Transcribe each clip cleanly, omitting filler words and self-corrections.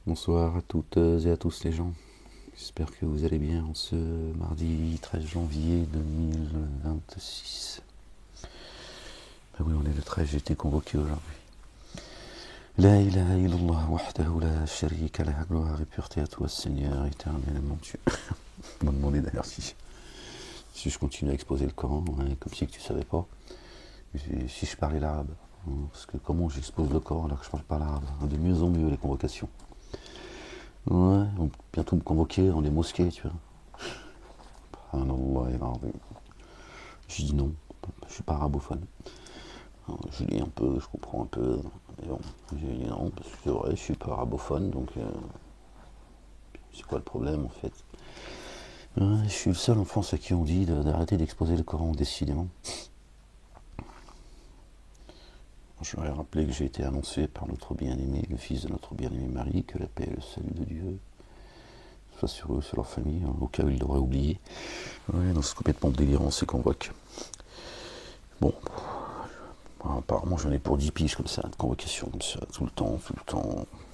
Bonsoir à toutes et à tous les gens. J'espère que vous allez bien en ce mardi 13 janvier 2026. Ben oui, on est le 13, j'ai été convoqué aujourd'hui. La ilaha illallah wahdahu la sharika la, gloire et pureté à toi Seigneur éternel mon Dieu. On m'a demandé d'ailleurs si je continue à exposer le Coran, hein, comme si que tu savais pas, si je parlais l'arabe. Parce que comment j'expose le Coran alors que je parle pas l'arabe. De mieux en mieux les convocations. Ouais, on va bientôt me convoquer dans les mosquées, tu vois. Je dis non, je suis pas arabophone. Je lis un peu, je comprends un peu, mais bon, j'ai dit non, parce que c'est vrai, je suis pas arabophone, donc c'est quoi le problème en fait? Je suis le seul en France à qui on dit d'arrêter d'exposer le Coran, décidément. Je leur ai rappelé que j'ai été annoncé par notre bien-aimé, le fils de notre bien-aimé Marie, que la paix et le salut de Dieu soient sur eux, sur leur famille, hein, au cas où ils l'auraient oublié. Ouais, donc c'est complètement délirant ces convoques. Bon, apparemment j'en ai pour 10 piges comme ça, de convocation comme ça, tout le temps,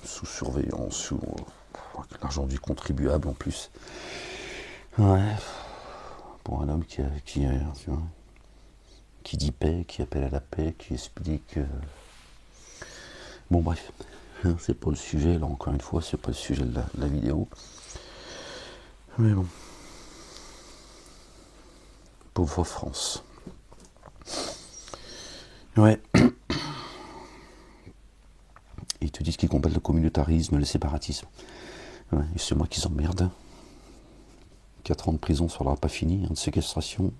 sous surveillance, sous l'argent du contribuable en plus. Ouais, pour un homme tu vois, qui dit paix, qui appelle à la paix, qui explique... Bon bref, c'est pas le sujet, là encore une fois, c'est pas le sujet de la vidéo. Mais bon. Pauvre France. Ouais. Ils te disent qu'ils combattent le communautarisme, le séparatisme. Ouais, et c'est moi qui s'emmerde. 4 ans de prison, ça leur a pas fini, de séquestration.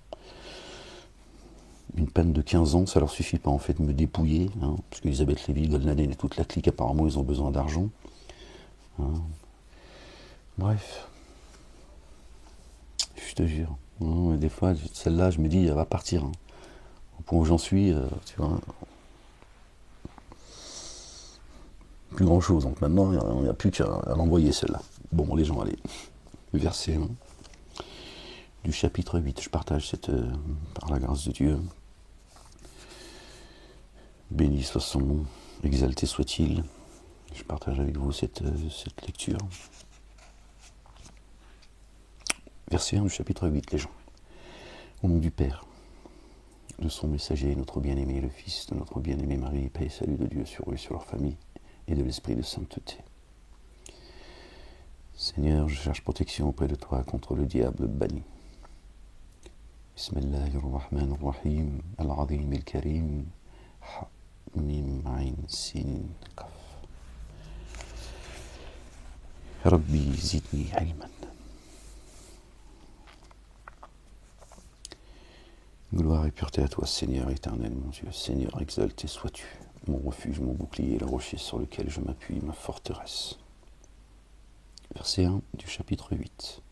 Une peine de 15 ans, ça leur suffit pas en fait de me dépouiller, hein, parce qu'Elisabeth Lévy, Golnadel et toute la clique, apparemment, ils ont besoin d'argent. Hein. Bref. Je te jure. Hein, des fois, celle-là, je me dis, elle va partir. Hein. Au point où j'en suis, tu vois, plus grand-chose. Donc maintenant, il n'y a plus qu'à l'envoyer, celle-là. Bon, les gens, allez. Verset 1 du chapitre 8. Je partage par la grâce de Dieu. Béni soit son nom, exalté soit-il. Je partage avec vous cette lecture. Verset 1 du chapitre 8, les gens. Au nom du Père, de son messager, notre bien-aimé, le Fils de notre bien-aimé Marie, paix et salut de Dieu sur eux et sur leur famille, et de l'Esprit de sainteté. Seigneur, je cherche protection auprès de toi contre le diable banni. Bismillahirrahmanirrahim, al-azim al-karim, ha-mim ayn sin kaf. Rabbi zidni ilman. Gloire et pureté à toi, Seigneur éternel, mon Dieu. Seigneur, exalté sois-tu, mon refuge, mon bouclier, le rocher sur lequel je m'appuie, ma forteresse. Verset 1 du chapitre 8.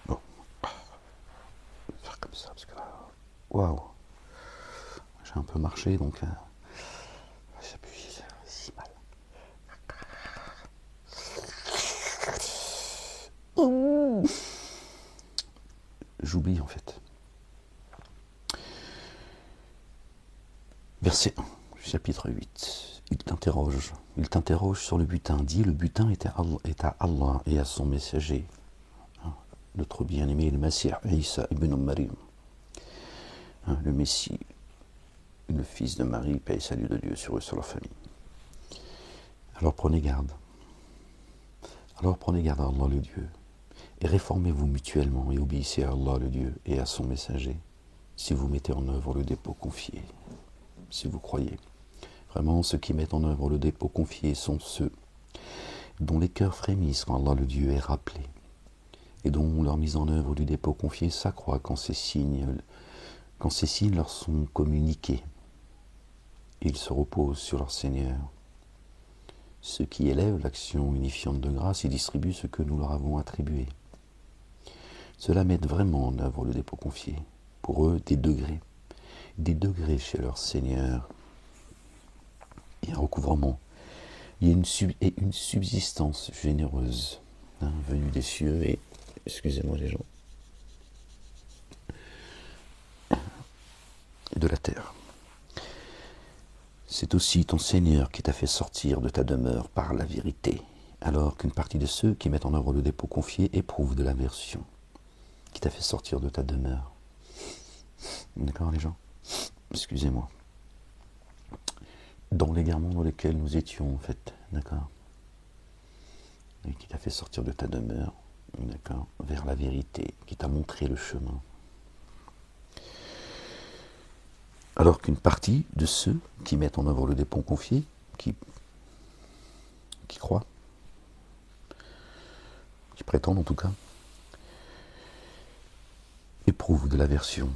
Bon, je vais faire comme ça, parce que là, waouh, j'ai un peu marché, donc j'appuie si mal. J'oublie en fait. Verset 1, chapitre 8. Il t'interroge sur le butin. Dit, le butin est à Allah et à son messager, notre bien-aimé, le Messie Isa ibn Maryam, le Messie, le fils de Marie, paix et salut de Dieu sur eux, sur leur famille. Alors prenez garde. Alors prenez garde à Allah le Dieu, et réformez-vous mutuellement et obéissez à Allah le Dieu et à son messager, si vous mettez en œuvre le dépôt confié, si vous croyez. Vraiment, ceux qui mettent en œuvre le dépôt confié sont ceux dont les cœurs frémissent quand Allah le Dieu est rappelé, et dont leur mise en œuvre du dépôt confié s'accroît quand ces signes leur sont communiqués. Ils se reposent sur leur Seigneur. Ceux qui élèvent l'action unifiante de grâce et distribuent ce que nous leur avons attribué. Ceux-là mettent vraiment en œuvre le dépôt confié. Pour eux, des degrés chez leur Seigneur. Il y a un recouvrement, il y a une subsistance généreuse, venue des cieux et, excusez-moi les gens, de la terre. C'est aussi ton Seigneur qui t'a fait sortir de ta demeure par la vérité, alors qu'une partie de ceux qui mettent en œuvre le dépôt confié éprouvent de l'aversion. Qui t'a fait sortir de ta demeure. D'accord, les gens? Excusez-moi. Dans l'égarement dans lequel nous étions, en fait. D'accord? Et qui t'a fait sortir de ta demeure, d'accord, vers la vérité, qui t'a montré le chemin. Alors qu'une partie de ceux qui mettent en œuvre le dépôt confié, qui croient, qui prétendent en tout cas, éprouvent de l'aversion.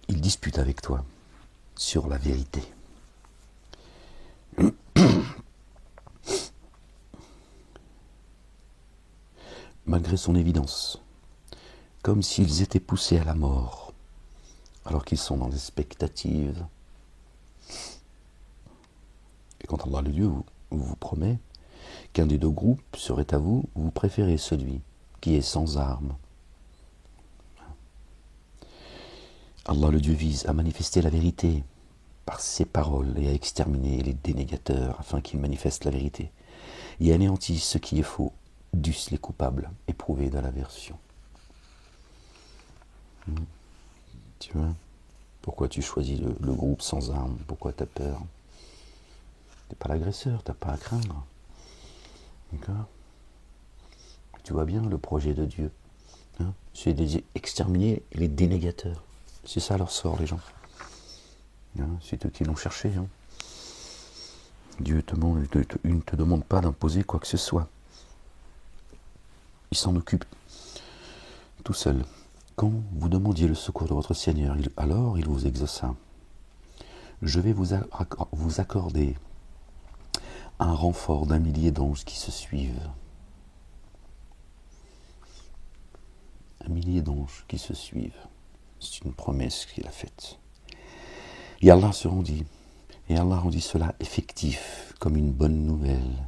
Ils disputent avec toi sur la vérité. Malgré son évidence, comme s'ils étaient poussés à la mort, alors qu'ils sont dans des expectatives. Et quand Allah le Dieu vous promet qu'un des deux groupes serait à vous, vous préférez celui qui est sans armes. Allah le Dieu vise à manifester la vérité par ses paroles et à exterminer les dénégateurs afin qu'ils manifestent la vérité et anéantissent ce qui est faux, dussent les coupables éprouvés de l'aversion. Tu vois? Pourquoi tu choisis le groupe sans armes? Pourquoi tu as peur? T'es pas l'agresseur, t'as pas à craindre. D'accord? Tu vois bien le projet de Dieu. Hein? C'est d'exterminer les dénégateurs. C'est ça leur sort, les gens. Hein? C'est eux qui l'ont cherché. Hein? Dieu ne te demande pas d'imposer quoi que ce soit. Il s'en occupe tout seul. Quand vous demandiez le secours de votre Seigneur, alors il vous exauça. Je vais vous accorder un renfort d'1 millier d'anges qui se suivent. 1 millier d'anges qui se suivent. C'est une promesse qu'il a faite. Et Allah se rendit. Et Allah rendit cela effectif comme une bonne nouvelle.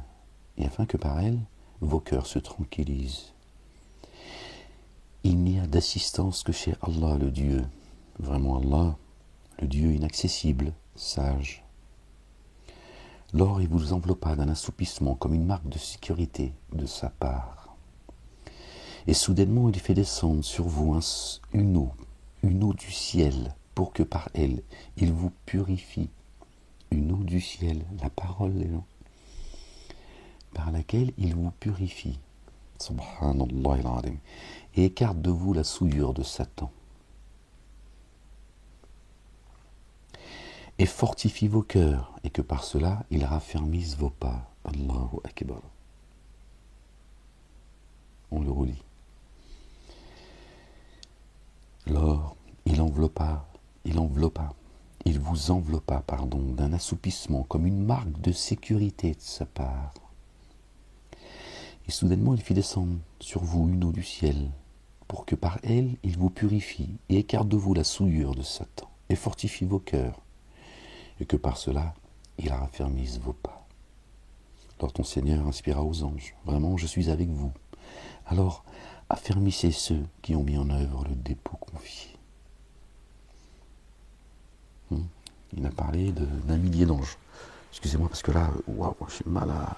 Et afin que par elle, vos cœurs se tranquillisent. Il n'y a d'assistance que chez Allah le Dieu. Vraiment Allah, le Dieu inaccessible, sage. Lors il vous enveloppa d'un assoupissement comme une marque de sécurité de sa part. Et soudainement il fait descendre sur vous une eau du ciel, pour que par elle il vous purifie. Une eau du ciel, la parole, les gens, par laquelle il vous purifie. Subhanallah al-Azim. Et écarte de vous la souillure de Satan. Et fortifie vos cœurs, et que par cela, il raffermisse vos pas. Allahu Akbar. On le relit. Lors, il vous enveloppa, d'un assoupissement, comme une marque de sécurité de sa part. Et soudainement, il fit descendre sur vous une eau du ciel, pour que par elle, il vous purifie, et écarte de vous la souillure de Satan, et fortifie vos cœurs, et que par cela, il raffermisse vos pas. Alors ton Seigneur inspira aux anges, vraiment, je suis avec vous. Alors, affermissez ceux qui ont mis en œuvre le dépôt confié. Il a parlé d'1 millier d'anges. Excusez-moi, parce que là, waouh, j'ai mal à...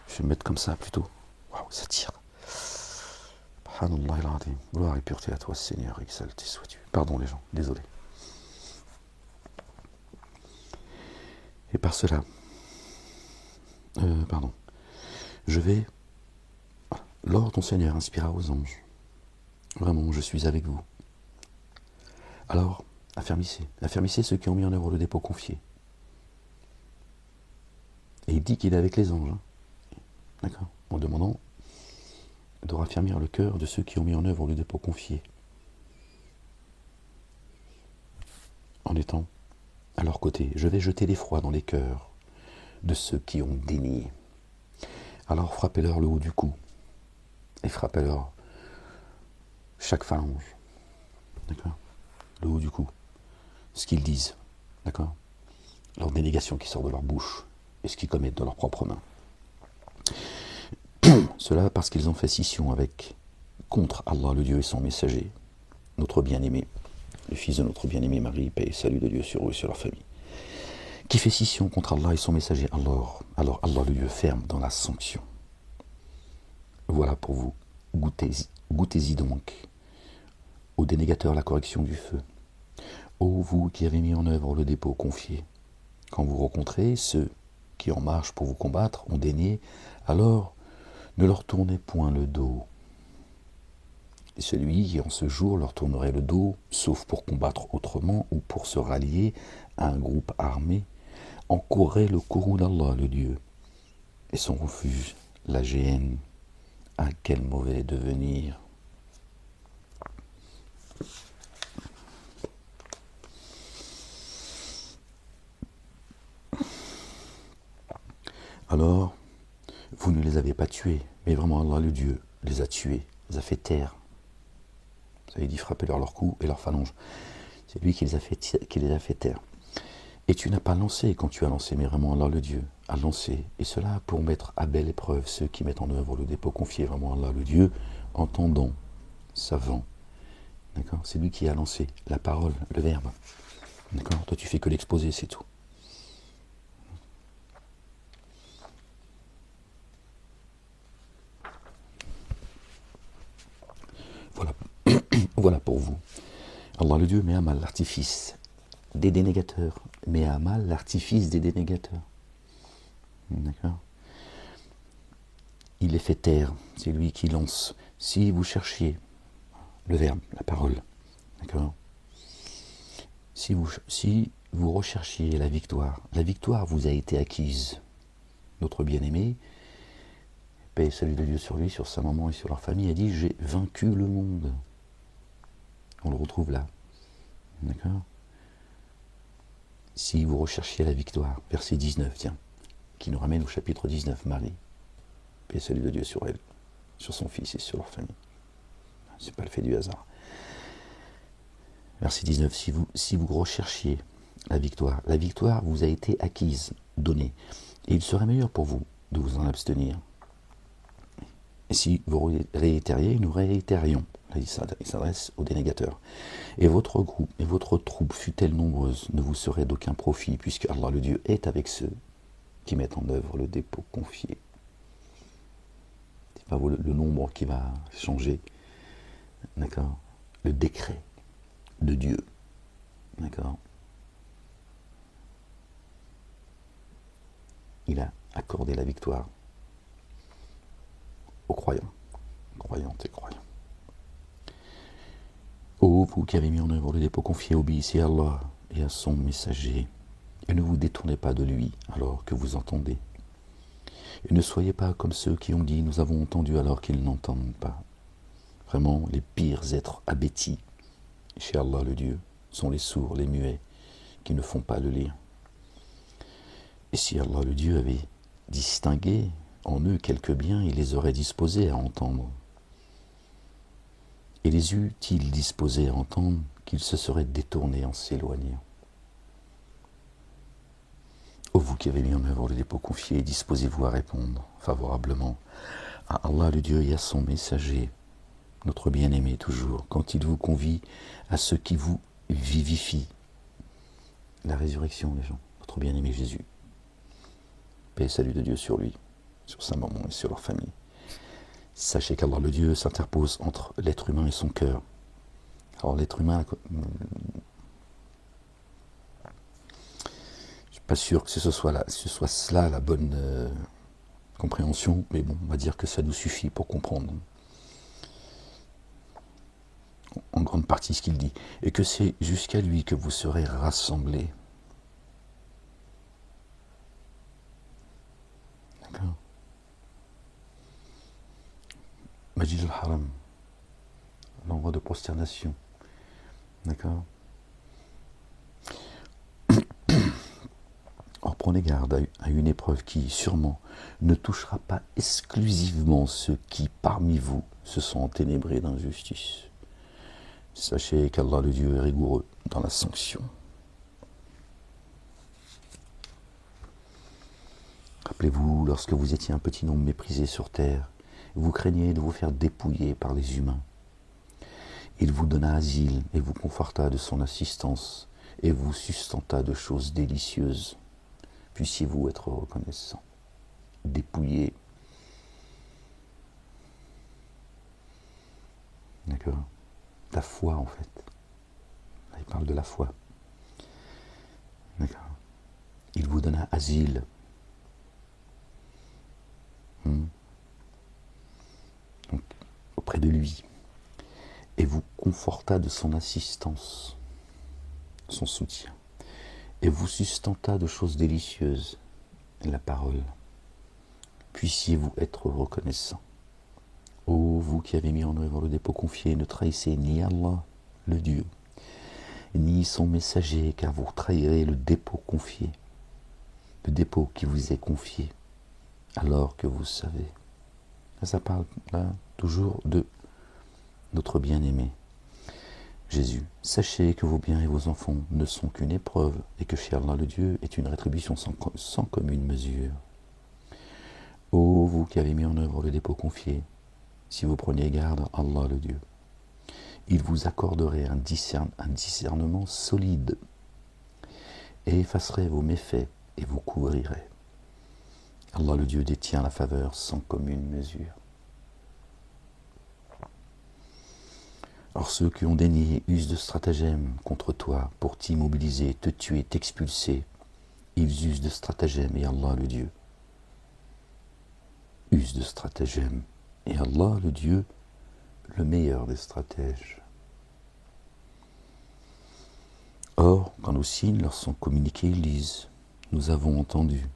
Je vais me mettre comme ça plutôt. Waouh, ça tire. Subhanallah al-Azim. Gloire et pureté à toi, Seigneur, exalté sois-tu. Pardon les gens, désolé. Et par cela, je vais... Lors ton Seigneur inspira aux anges. Vraiment, je suis avec vous. Alors, affermissez ceux qui ont mis en œuvre le dépôt confié. Et il dit qu'il est avec les anges. Hein. D'accord? En demandant de raffermir le cœur de ceux qui ont mis en œuvre le dépôt confié. En étant à leur côté, je vais jeter l'effroi dans les cœurs de ceux qui ont dénié. Alors frappez-leur le haut du cou et frappez-leur chaque phalange. D'accord? Le haut du cou. Ce qu'ils disent. D'accord? Leur dénégation qui sort de leur bouche et ce qu'ils commettent de leurs propres mains. Cela parce qu'ils ont fait scission contre Allah le Dieu et son messager, notre bien-aimé, le fils de notre bien-aimé Marie, paix et salut de Dieu sur eux et sur leur famille. qui fait scission contre Allah et son messager, alors Allah le Dieu ferme dans la sanction. Voilà pour vous, goûtez-y donc, au dénégateur la correction du feu. Ô vous qui avez mis en œuvre le dépôt confié, quand vous rencontrez ceux qui en marche pour vous combattre ont dénié, alors ne leur tournez point le dos. Et celui qui en ce jour leur tournerait le dos, sauf pour combattre autrement ou pour se rallier à un groupe armé, encourrait le courroux d'Allah, le Dieu, et son refuge, la géhenne. Ah, quel mauvais devenir! Alors, vous ne les avez pas tués, mais vraiment Allah, le Dieu, les a tués, les a fait taire. Ça veut dire frapper leur cou et leur phalange. C'est lui qui les a fait taire. Et tu n'as pas lancé quand tu as lancé, mais vraiment Allah le Dieu a lancé. Et cela pour mettre à belle épreuve ceux qui mettent en œuvre le dépôt confié, vraiment Allah le Dieu, entendant, savant. D'accord? C'est lui qui a lancé la parole, le verbe. D'accord? Toi tu fais que l'exposer, c'est tout. Voilà. Voilà pour vous. Allah le Dieu met à mal l'artifice des dénégateurs, met à mal l'artifice des dénégateurs. D'accord? Il les fait taire, c'est lui qui lance. Si vous cherchiez le verbe, la parole, d'accord? Si vous recherchiez la victoire vous a été acquise. Notre bien-aimé, paix et salut de Dieu sur lui, sur sa maman et sur leur famille, a dit « J'ai vaincu le monde ». On le retrouve là. D'accord? Si vous recherchiez la victoire, verset 19, tiens, qui nous ramène au chapitre 19, Marie. Paix et salut de Dieu sur elle, sur son fils et sur leur famille. C'est pas le fait du hasard. Verset 19, si vous recherchiez la victoire vous a été acquise, donnée, et il serait meilleur pour vous de vous en abstenir. Et si vous réitériez, nous réitérions. Là, il s'adresse aux dénégateurs. Et votre groupe et votre troupe, fût-elle nombreuse, ne vous serait d'aucun profit, puisque Allah le Dieu est avec ceux qui mettent en œuvre le dépôt confié. C'est pas le nombre qui va changer, d'accord? Le décret de Dieu, d'accord? Il a accordé la victoire aux croyants, croyantes et croyants. Ô vous qui avez mis en œuvre le dépôt confié, obéissez à Allah et à son messager, et ne vous détournez pas de lui alors que vous entendez. Et ne soyez pas comme ceux qui ont dit « Nous avons entendu alors qu'ils n'entendent pas ». Vraiment, les pires êtres abétis chez Allah le Dieu sont les sourds, les muets, qui ne font pas le lien. Et si Allah le Dieu avait distingué en eux quelques biens, il les aurait disposés à entendre. Et les eût-il disposés à entendre qu'ils se seraient détournés en s'éloignant. Ô vous qui avez mis en œuvre le dépôt confié, disposez-vous à répondre favorablement à Allah le Dieu et à son messager, notre bien-aimé toujours, quand il vous convie à ce qui vous vivifie. La résurrection, les gens, notre bien-aimé Jésus. Paix et salut de Dieu sur lui, sur sa maman et sur leur famille. Sachez qu'Allah le Dieu s'interpose entre l'être humain et son cœur. Alors l'être humain, je ne suis pas sûr que ce soit cela la bonne compréhension, mais bon, on va dire que ça nous suffit pour comprendre en grande partie ce qu'il dit, et que c'est jusqu'à lui que vous serez rassemblés. D'accord? Majid al-Haram, l'endroit de prosternation. D'accord? Or prenez garde à une épreuve qui, sûrement, ne touchera pas exclusivement ceux qui, parmi vous, se sont enténébrés d'injustice. Sachez qu'Allah le Dieu est rigoureux dans la sanction. Rappelez-vous, lorsque vous étiez un petit nombre méprisé sur terre, vous craigniez de vous faire dépouiller par les humains. Il vous donna asile et vous conforta de son assistance et vous sustenta de choses délicieuses. puissiez-vous être reconnaissant, dépouillé. D'accord? La foi, en fait. Là, il parle de la foi. D'accord? Il vous donna asile. Donc, auprès de lui. Et vous conforta de son assistance, son soutien. Et vous sustenta de choses délicieuses, la parole. Puissiez-vous être reconnaissant. Ô vous qui avez mis en œuvre le dépôt confié, ne trahissez ni Allah, le Dieu, ni son messager, car vous trahirez le dépôt confié, le dépôt qui vous est confié, alors que vous savez. Là, ça parle là toujours de notre bien-aimé, Jésus. Sachez que vos biens et vos enfants ne sont qu'une épreuve, et que chez Allah le Dieu est une rétribution sans commune mesure. Ô vous qui avez mis en œuvre le dépôt confié, si vous preniez garde à Allah le Dieu, il vous accorderait un discernement solide et effacerait vos méfaits et vous couvrirait. Allah le Dieu détient la faveur sans commune mesure. Or ceux qui ont dénié usent de stratagèmes contre toi pour t'immobiliser, te tuer, t'expulser. Ils usent de stratagèmes et Allah le Dieu use de stratagèmes. Et Allah le Dieu, le meilleur des stratèges. Or, quand nos signes leur sont communiqués, ils disent « Nous avons entendu.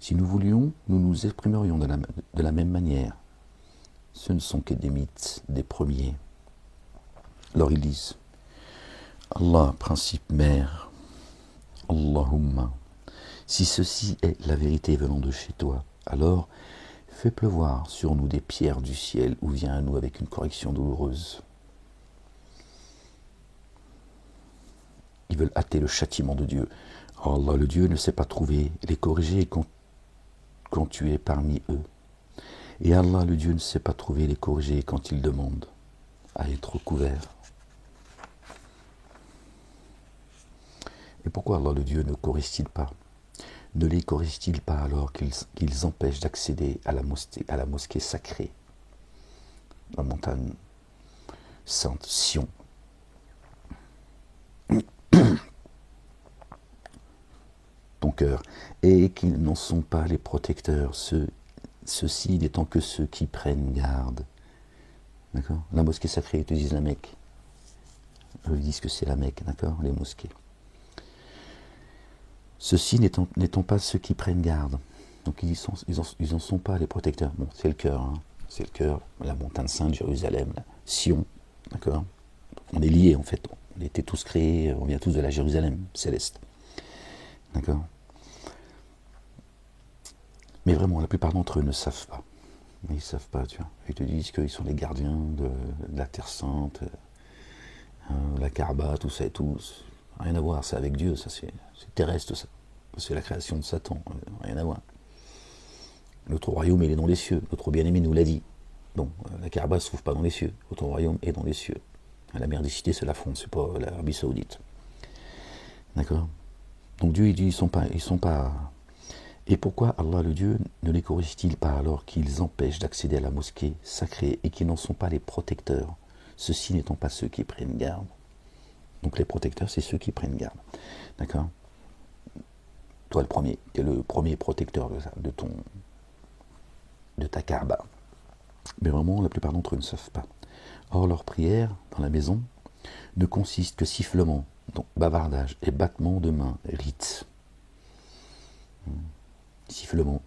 Si nous voulions, nous nous exprimerions de la même manière. Ce ne sont que des mythes, des premiers. » Alors ils disent « Allah, principe mère, Allahumma, si ceci est la vérité venant de chez toi, alors fais pleuvoir sur nous des pierres du ciel ou viens à nous avec une correction douloureuse. » Ils veulent hâter le châtiment de Dieu. Or, Allah, le Dieu, ne sait pas trouver les corriger quand tu es parmi eux. Et Allah, le Dieu, ne sait pas trouver les corriger quand ils demandent à être couverts. Et pourquoi Allah, le Dieu, ne corrige-t-il pas? Ne les corrige-t-il pas alors qu'ils empêchent d'accéder à la mosquée sacrée, la montagne sainte Sion? Ton cœur, et qu'ils n'en sont pas les protecteurs, ceux-ci n'étant que ceux qui prennent garde. D'accord? La mosquée sacrée, ils te disent la Mecque. Eux, ils disent que c'est la Mecque, d'accord? Les mosquées. Ceux-ci n'étant pas ceux qui prennent garde. Donc ils en sont pas les protecteurs. Bon, c'est le cœur, hein. C'est le cœur, la montagne sainte, Jérusalem, Sion, d'accord? On est liés en fait. On était tous créés, on vient tous de la Jérusalem céleste. D'accord? Mais vraiment, la plupart d'entre eux ne savent pas. Ils ne savent pas, tu vois. Ils te disent qu'ils sont les gardiens de la Terre Sainte, la Kaaba, tout ça et tout. Rien à voir, c'est avec Dieu, ça c'est terrestre, ça. C'est la création de Satan, rien à voir. Notre royaume, il est dans les cieux. Notre bien-aimé nous l'a dit. Bon, la Kaaba ne se trouve pas dans les cieux. Notre royaume est dans les cieux. La merdicité, c'est la France, c'est pas l'Arabie Saoudite. D'accord? Donc Dieu, il dit, ils sont pas. Et pourquoi Allah le Dieu ne les corrige-t-il pas alors qu'ils empêchent d'accéder à la mosquée sacrée et qu'ils n'en sont pas les protecteurs, ceux-ci n'étant pas ceux qui prennent garde? Donc les protecteurs, c'est ceux qui prennent garde. D'accord? Toi le premier, tu es le premier protecteur de ta Kaaba. Mais vraiment, la plupart d'entre eux ne savent pas. Or, leur prière dans la maison ne consiste que sifflement, donc bavardage et battement de mains, rites. Sifflement,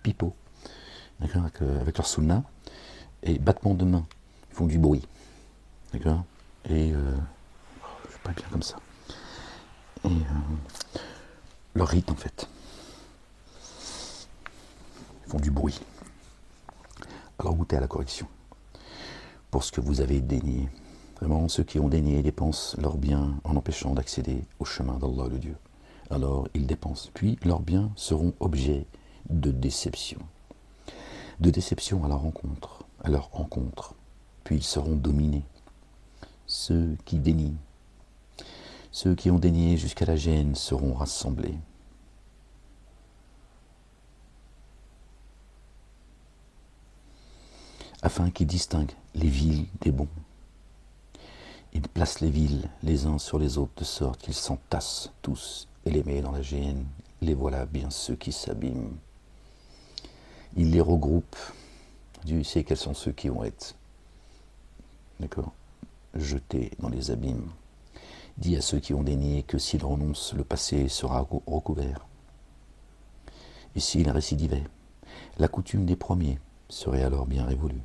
pipeau, d'accord, avec leur sunna, et battement de mains, ils font du bruit, d'accord, et je sais pas bien comme ça, et leur rite en fait, ils font du bruit. Alors goûtez à la correction, pour ce que vous avez dénié. Vraiment, ceux qui ont dénié dépensent leurs biens en empêchant d'accéder au chemin d'Allah le Dieu. Alors ils dépensent, puis leurs biens seront objets de déception. De déception à leur rencontre, puis ils seront dominés. Ceux qui dénient Ceux qui ont dénié jusqu'à la gêne seront rassemblés. Afin qu'ils distinguent les villes des bons. Il place les villes les uns sur les autres de sorte qu'ils s'entassent tous et les met dans la géhenne. Les voilà bien ceux qui s'abîment. Il les regroupe. Dieu sait quels sont ceux qui vont être, d'accord, jetés dans les abîmes. Dit à ceux qui ont dénié que s'ils renoncent, le passé sera recouvert. Et s'ils récidivaient, la coutume des premiers serait alors bien révolue.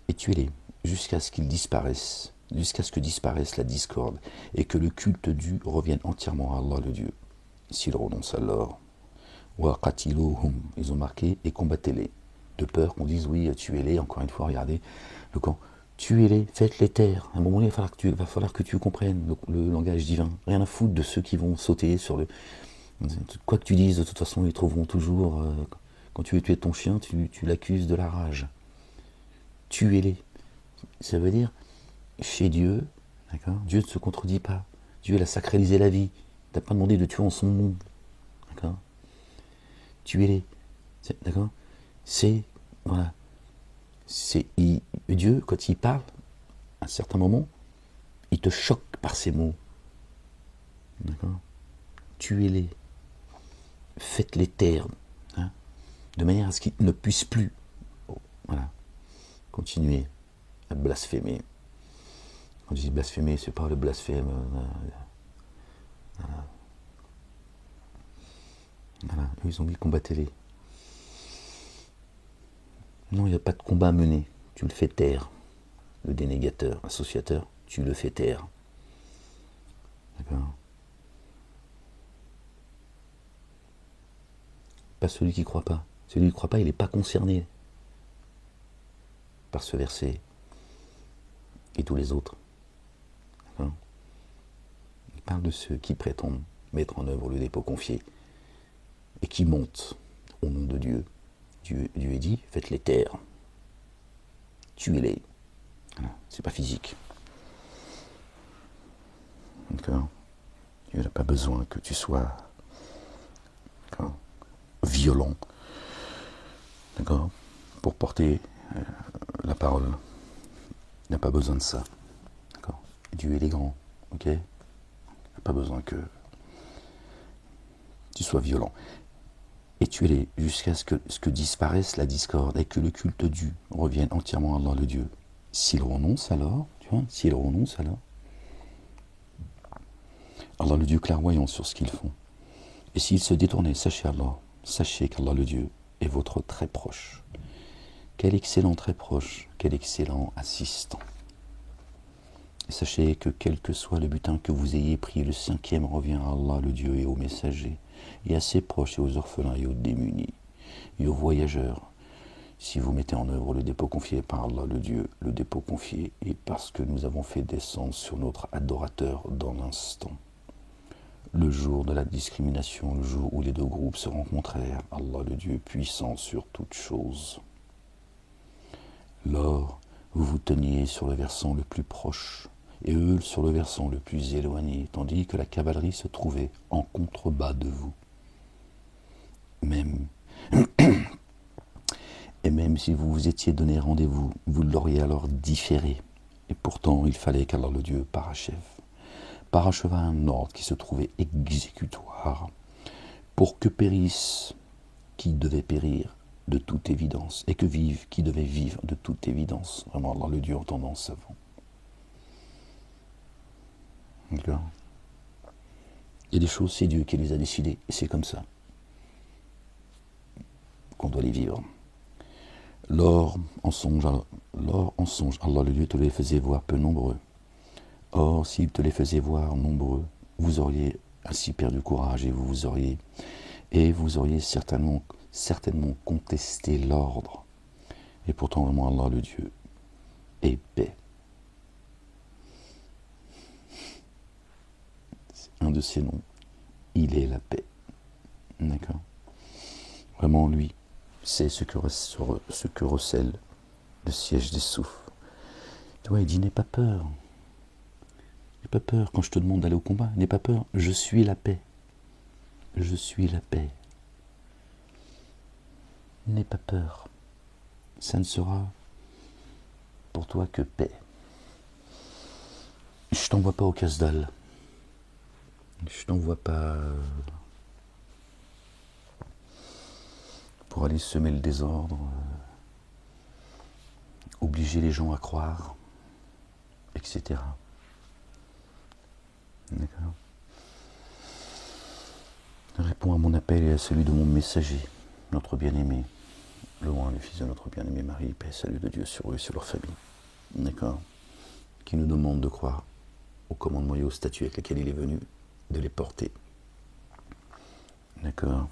Et tuez-les jusqu'à ce qu'ils disparaissent, jusqu'à ce que disparaisse la discorde et que le culte dû revienne entièrement à Allah le Dieu. S'ils renoncent alors, wa qatiluhum, ils ont marqué, et combattez-les, de peur qu'on dise oui, tuez-les, encore une fois, regardez le camp, tuez-les, faites-les taire. À un moment donné, il va falloir que tu comprennes le langage divin. Rien à foutre de ceux qui vont sauter sur le... Quoi que tu dises, de toute façon, ils trouveront toujours... quand tu veux tuer ton chien, tu l'accuses de la rage. Tuez-les. Ça veut dire, chez Dieu, d'accord, Dieu ne se contredit pas. Dieu, il a sacralisé la vie. Il t'a pas demandé de tuer en son nom. D'accord. Tuez-les. D'accord. C'est... Voilà. Dieu, quand il parle, à un certain moment, il te choque par ses mots. D'accord. Tuez-les. Faites-les taire. Hein, de manière à ce qu'ils ne puissent plus, voilà, continuer à blasphémer. Quand je dis blasphémer, c'est pas le blasphème. Voilà. Eux, ils ont dit combattez-les. Non, il n'y a pas de combat à mener. Tu le fais taire. Le dénégateur, associateur, tu le fais taire. D'accord. Pas celui qui ne croit pas. Celui qui ne croit pas, il n'est pas concerné par ce verset et tous les autres. D'accord. Il parle de ceux qui prétendent mettre en œuvre le dépôt confié et qui montent au nom de Dieu. Dieu est dit, faites-les taire. Tuez-les. Voilà. C'est pas physique. D'accord. Dieu n'a pas besoin que tu sois violent, d'accord, pour porter la parole. Il n'a pas besoin de ça. D'accord. Dieu est grand, ok. Il n'a pas besoin que tu sois violent. Et tuez-les jusqu'à ce que disparaisse la discorde et que le culte dû revienne entièrement à Allah le Dieu. S'ils renoncent alors, tu vois, s'ils renoncent alors, Allah le Dieu clairvoyant sur ce qu'ils font. Et s'ils se détournaient, sachez qu'Allah le Dieu est votre très proche. Quel excellent très proche, quel excellent assistant. Et sachez que quel que soit le butin que vous ayez pris, le 5e revient à Allah le Dieu et aux messagers, et à ses proches et aux orphelins et aux démunis, et aux voyageurs. Si vous mettez en œuvre le dépôt confié par Allah le Dieu, le dépôt confié est parce que nous avons fait descendre sur notre adorateur dans l'instant. Le jour de la discrimination, le jour où les deux groupes se rencontrèrent, Allah le Dieu puissant sur toutes choses. Lors, vous vous teniez sur le versant le plus proche, et eux sur le versant le plus éloigné, tandis que la cavalerie se trouvait en contrebas de vous. Et même si vous vous étiez donné rendez-vous, vous l'auriez alors différé. Et pourtant, il fallait qu'Allah le Dieu paracheva un ordre qui se trouvait exécutoire, pour que périsse qui devait périr de toute évidence, et que vive qui devait vivre de toute évidence. Vraiment, Allah le Dieu entendant savant. D'accord. Il y a des choses, c'est Dieu qui les a décidées, et c'est comme ça qu'on doit les vivre. Lors en songe, Allah le Dieu te les faisait voir peu nombreux. Or, s'il te les faisait voir nombreux, vous auriez ainsi perdu courage et vous auriez certainement contesté l'ordre. Et pourtant, vraiment, Allah le Dieu est paix. C'est un de ses noms. Il est la paix. D'accord. Vraiment, lui, c'est ce que recèle le siège des souffles. Tu vois, il dit, n'aie pas peur. N'aie pas peur quand je te demande d'aller au combat. N'aie pas peur, je suis la paix. Je suis la paix. N'aie pas peur. Ça ne sera pour toi que paix. Je t'envoie pas au casse-dalle. Je t'envoie pas pour aller semer le désordre, obliger les gens à croire, etc. D'accord. Réponds à mon appel et à celui de mon messager, notre bien-aimé, loin le fils de notre bien-aimé Marie, paix et salut de Dieu sur eux et sur leur famille. D'accord. Qui nous demande de croire aux commandements et aux statuts avec lesquels il est venu, de les porter. D'accord.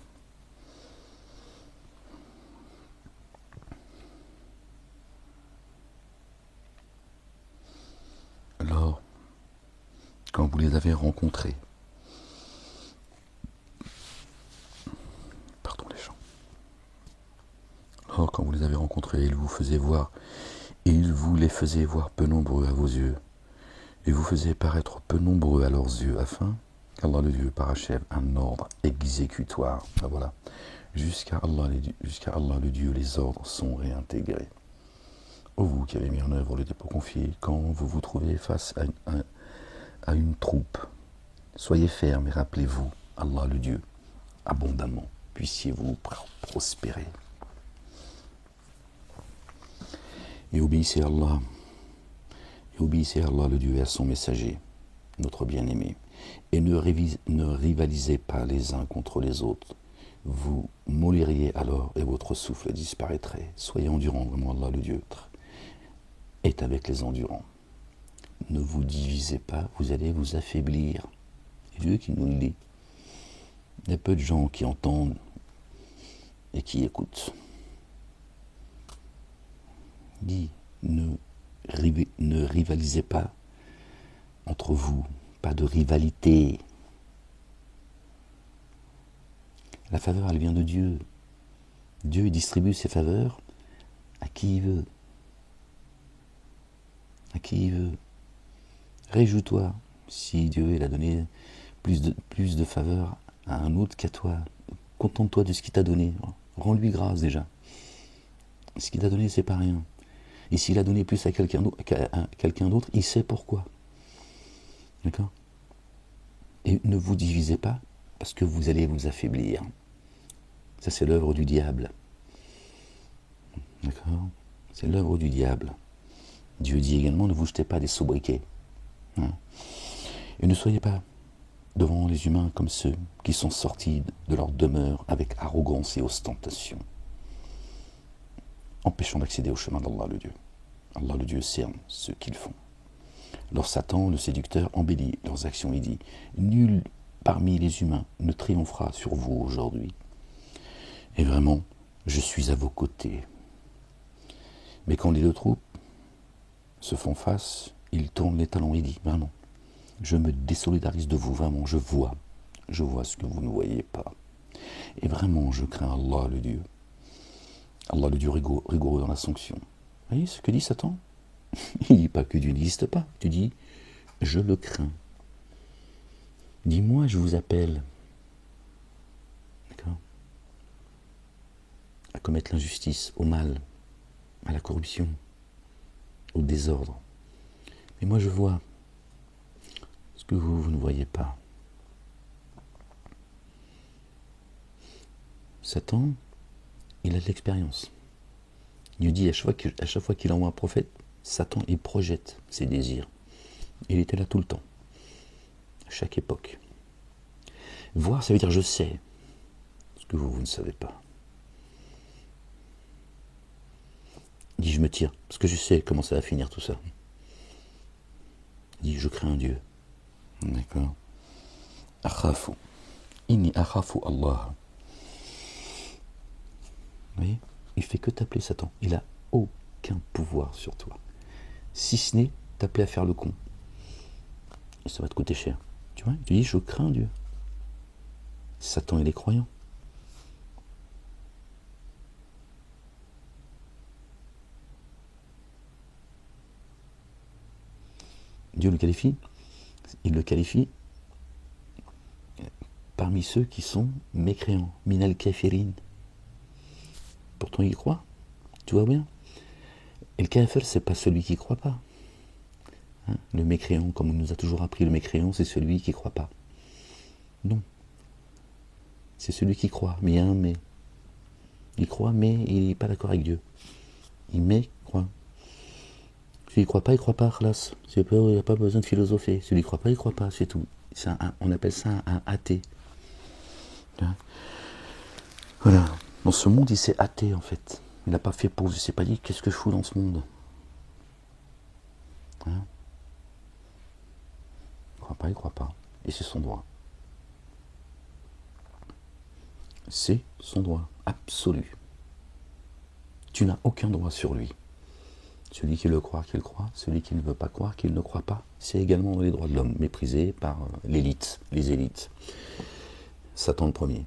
Alors, quand vous les avez rencontrés, pardon les gens, alors quand vous les avez rencontrés, ils vous les faisaient voir peu nombreux à vos yeux, et vous faisiez paraître peu nombreux à leurs yeux, afin qu'Allah le Dieu parachève un ordre exécutoire. Ben voilà. Jusqu'à Allah le Dieu, les ordres sont réintégrés. Ô vous qui avez mis en œuvre le dépôt confié, quand vous vous trouvez face à une troupe, soyez fermes et rappelez-vous, Allah le Dieu, abondamment, puissiez-vous prospérer. Et obéissez à Allah le Dieu et à son messager, notre bien-aimé, et ne rivalisez pas les uns contre les autres. Vous molliriez alors et votre souffle disparaîtrait. Soyez endurants, vraiment Allah le Dieu est avec les endurants. Ne vous divisez pas, vous allez vous affaiblir. C'est Dieu qui nous le dit. Il y a peu de gens qui entendent et qui écoutent. Il dit, ne rivalisez pas entre vous, pas de rivalité. La faveur, elle vient de Dieu. Dieu distribue ses faveurs à qui il veut. À qui il veut. Réjouis-toi si Dieu il a donné plus de faveur à un autre qu'à toi. Contente-toi de ce qu'il t'a donné. Rends-lui grâce déjà. Ce qu'il t'a donné, c'est pas rien. Et s'il a donné plus à quelqu'un d'autre, il sait pourquoi. D'accord? Et ne vous divisez pas, parce que vous allez vous affaiblir. Ça, c'est l'œuvre du diable. D'accord? C'est l'œuvre du diable. Dieu dit également, ne vous jetez pas des sobriquets. Hein? Et ne soyez pas devant les humains comme ceux qui sont sortis de leur demeure avec arrogance et ostentation, empêchant d'accéder au chemin d'Allah le Dieu. Allah le Dieu cerne ce qu'ils font. Alors Satan, le séducteur, embellit leurs actions et dit, nul parmi les humains ne triomphera sur vous aujourd'hui. Et vraiment, je suis à vos côtés. Mais quand les deux troupes se font face, il tourne les talons et dit, vraiment, je me désolidarise de vous, vraiment, je vois ce que vous ne voyez pas. Et vraiment, je crains Allah le Dieu rigoureux dans la sanction. Vous voyez ce que dit Satan? Il ne dit pas que Dieu n'existe pas, tu dis, je le crains. Dis-moi, je vous appelle. D'accord? À commettre l'injustice, au mal, à la corruption, au désordre. Mais moi je vois ce que vous ne voyez pas. Satan, il a de l'expérience. Dieu dit à chaque fois qu'il envoie un prophète, Satan, il projette ses désirs. Il était là tout le temps, à chaque époque. Voir, ça veut dire je sais ce que vous ne savez pas. Il dit je me tire, parce que je sais comment ça va finir tout ça. Il dit je crains un Dieu. D'accord. Akhafu. Inni akhafu Allah. Vous voyez? Il fait que t'appeler Satan. Il n'a aucun pouvoir sur toi. Si ce n'est t'appeler à faire le con. Et ça va te coûter cher. Tu vois? Tu dis je crains Dieu. Satan il est croyant. Dieu le qualifie. il le qualifie parmi ceux qui sont mécréants, minal kafirin. Pourtant il croit, tu vois bien. Et le kafir, c'est pas celui qui croit pas. Hein, le mécréant, comme on nous a toujours appris, le mécréant, c'est celui qui croit pas. Non. C'est celui qui croit, mais il y a un mais. Il croit, mais il n'est pas d'accord avec Dieu. Il croit. Celui qui croit pas, il croit pas, khlas. Il n'y a pas besoin de philosopher. Celui qui croit pas, il croit pas, c'est tout. On appelle ça un athée. Voilà. Dans ce monde, il s'est athée, en fait. Il n'a pas fait pause. Il s'est pas dit, qu'est-ce que je fous dans ce monde? Hein? Il croit pas. Et c'est son droit. C'est son droit absolu. Tu n'as aucun droit sur lui. Celui qui le croit, qu'il croit. Celui qui ne veut pas croire, qu'il ne croit pas. C'est également dans les droits de l'homme, méprisé par l'élite, les élites. Satan le premier.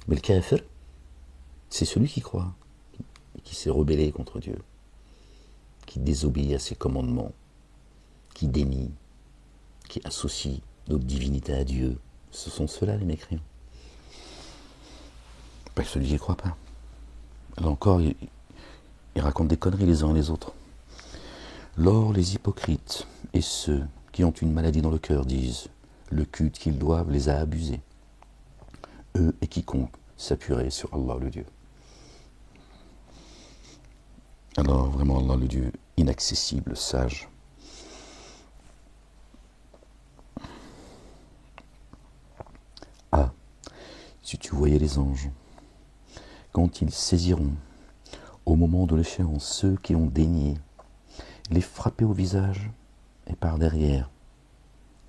Mais le kafir, c'est celui qui croit, qui s'est rebellé contre Dieu, qui désobéit à ses commandements, qui dénie, qui associe notre divinité à Dieu. Ce sont ceux-là les mécréants. Pas celui qui ne croit pas. Là encore, ils racontent des conneries les uns et les autres. Lors, les hypocrites et ceux qui ont une maladie dans le cœur disent le culte qu'ils doivent les a abusés. Eux et quiconque s'appuierait sur Allah le Dieu. Alors vraiment Allah le Dieu inaccessible, sage. Ah, si tu voyais les anges, quand ils saisiront au moment de l'échéance ceux qui ont daigné les frapper au visage et par derrière,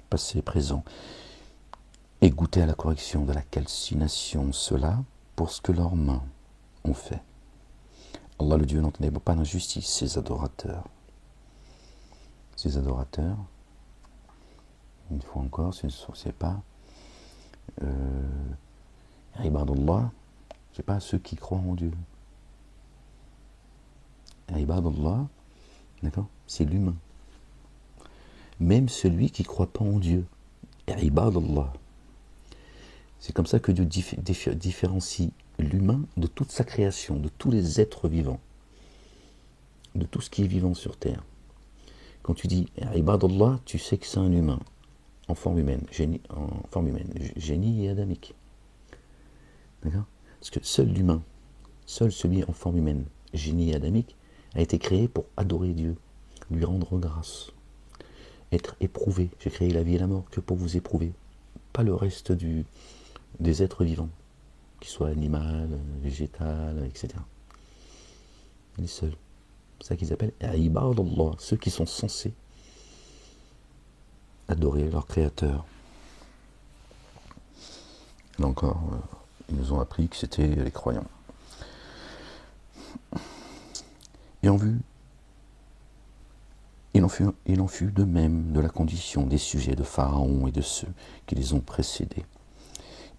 passé, présent, et goûter à la correction de la calcination, cela pour ce que leurs mains ont fait. Allah le Dieu n'entendait pas d'injustice, ses adorateurs. Ses adorateurs, une fois encore, ce n'est pas Ibadullah, c'est pas ceux qui croient en Dieu. Ibadullah, d'accord, c'est l'humain. Même celui qui ne croit pas en Dieu. Ibadullah. C'est comme ça que Dieu différencie l'humain de toute sa création, de tous les êtres vivants, de tout ce qui est vivant sur terre. Quand tu dis Ibadullah, tu sais que c'est un humain, en forme humaine, génie et adamique. D'accord? Parce que seul l'humain, seul celui en forme humaine, génie et adamique, a été créé pour adorer Dieu, lui rendre grâce, être éprouvé. J'ai créé la vie et la mort que pour vous éprouver, pas le reste des êtres vivants, qu'ils soient animal, végétal, etc. Les seuls. C'est ça qu'ils appellent Ibadallah, ceux qui sont censés adorer leur créateur. Là encore, ils nous ont appris que c'était les croyants. Et il en fut de même de la condition des sujets de Pharaon et de ceux qui les ont précédés.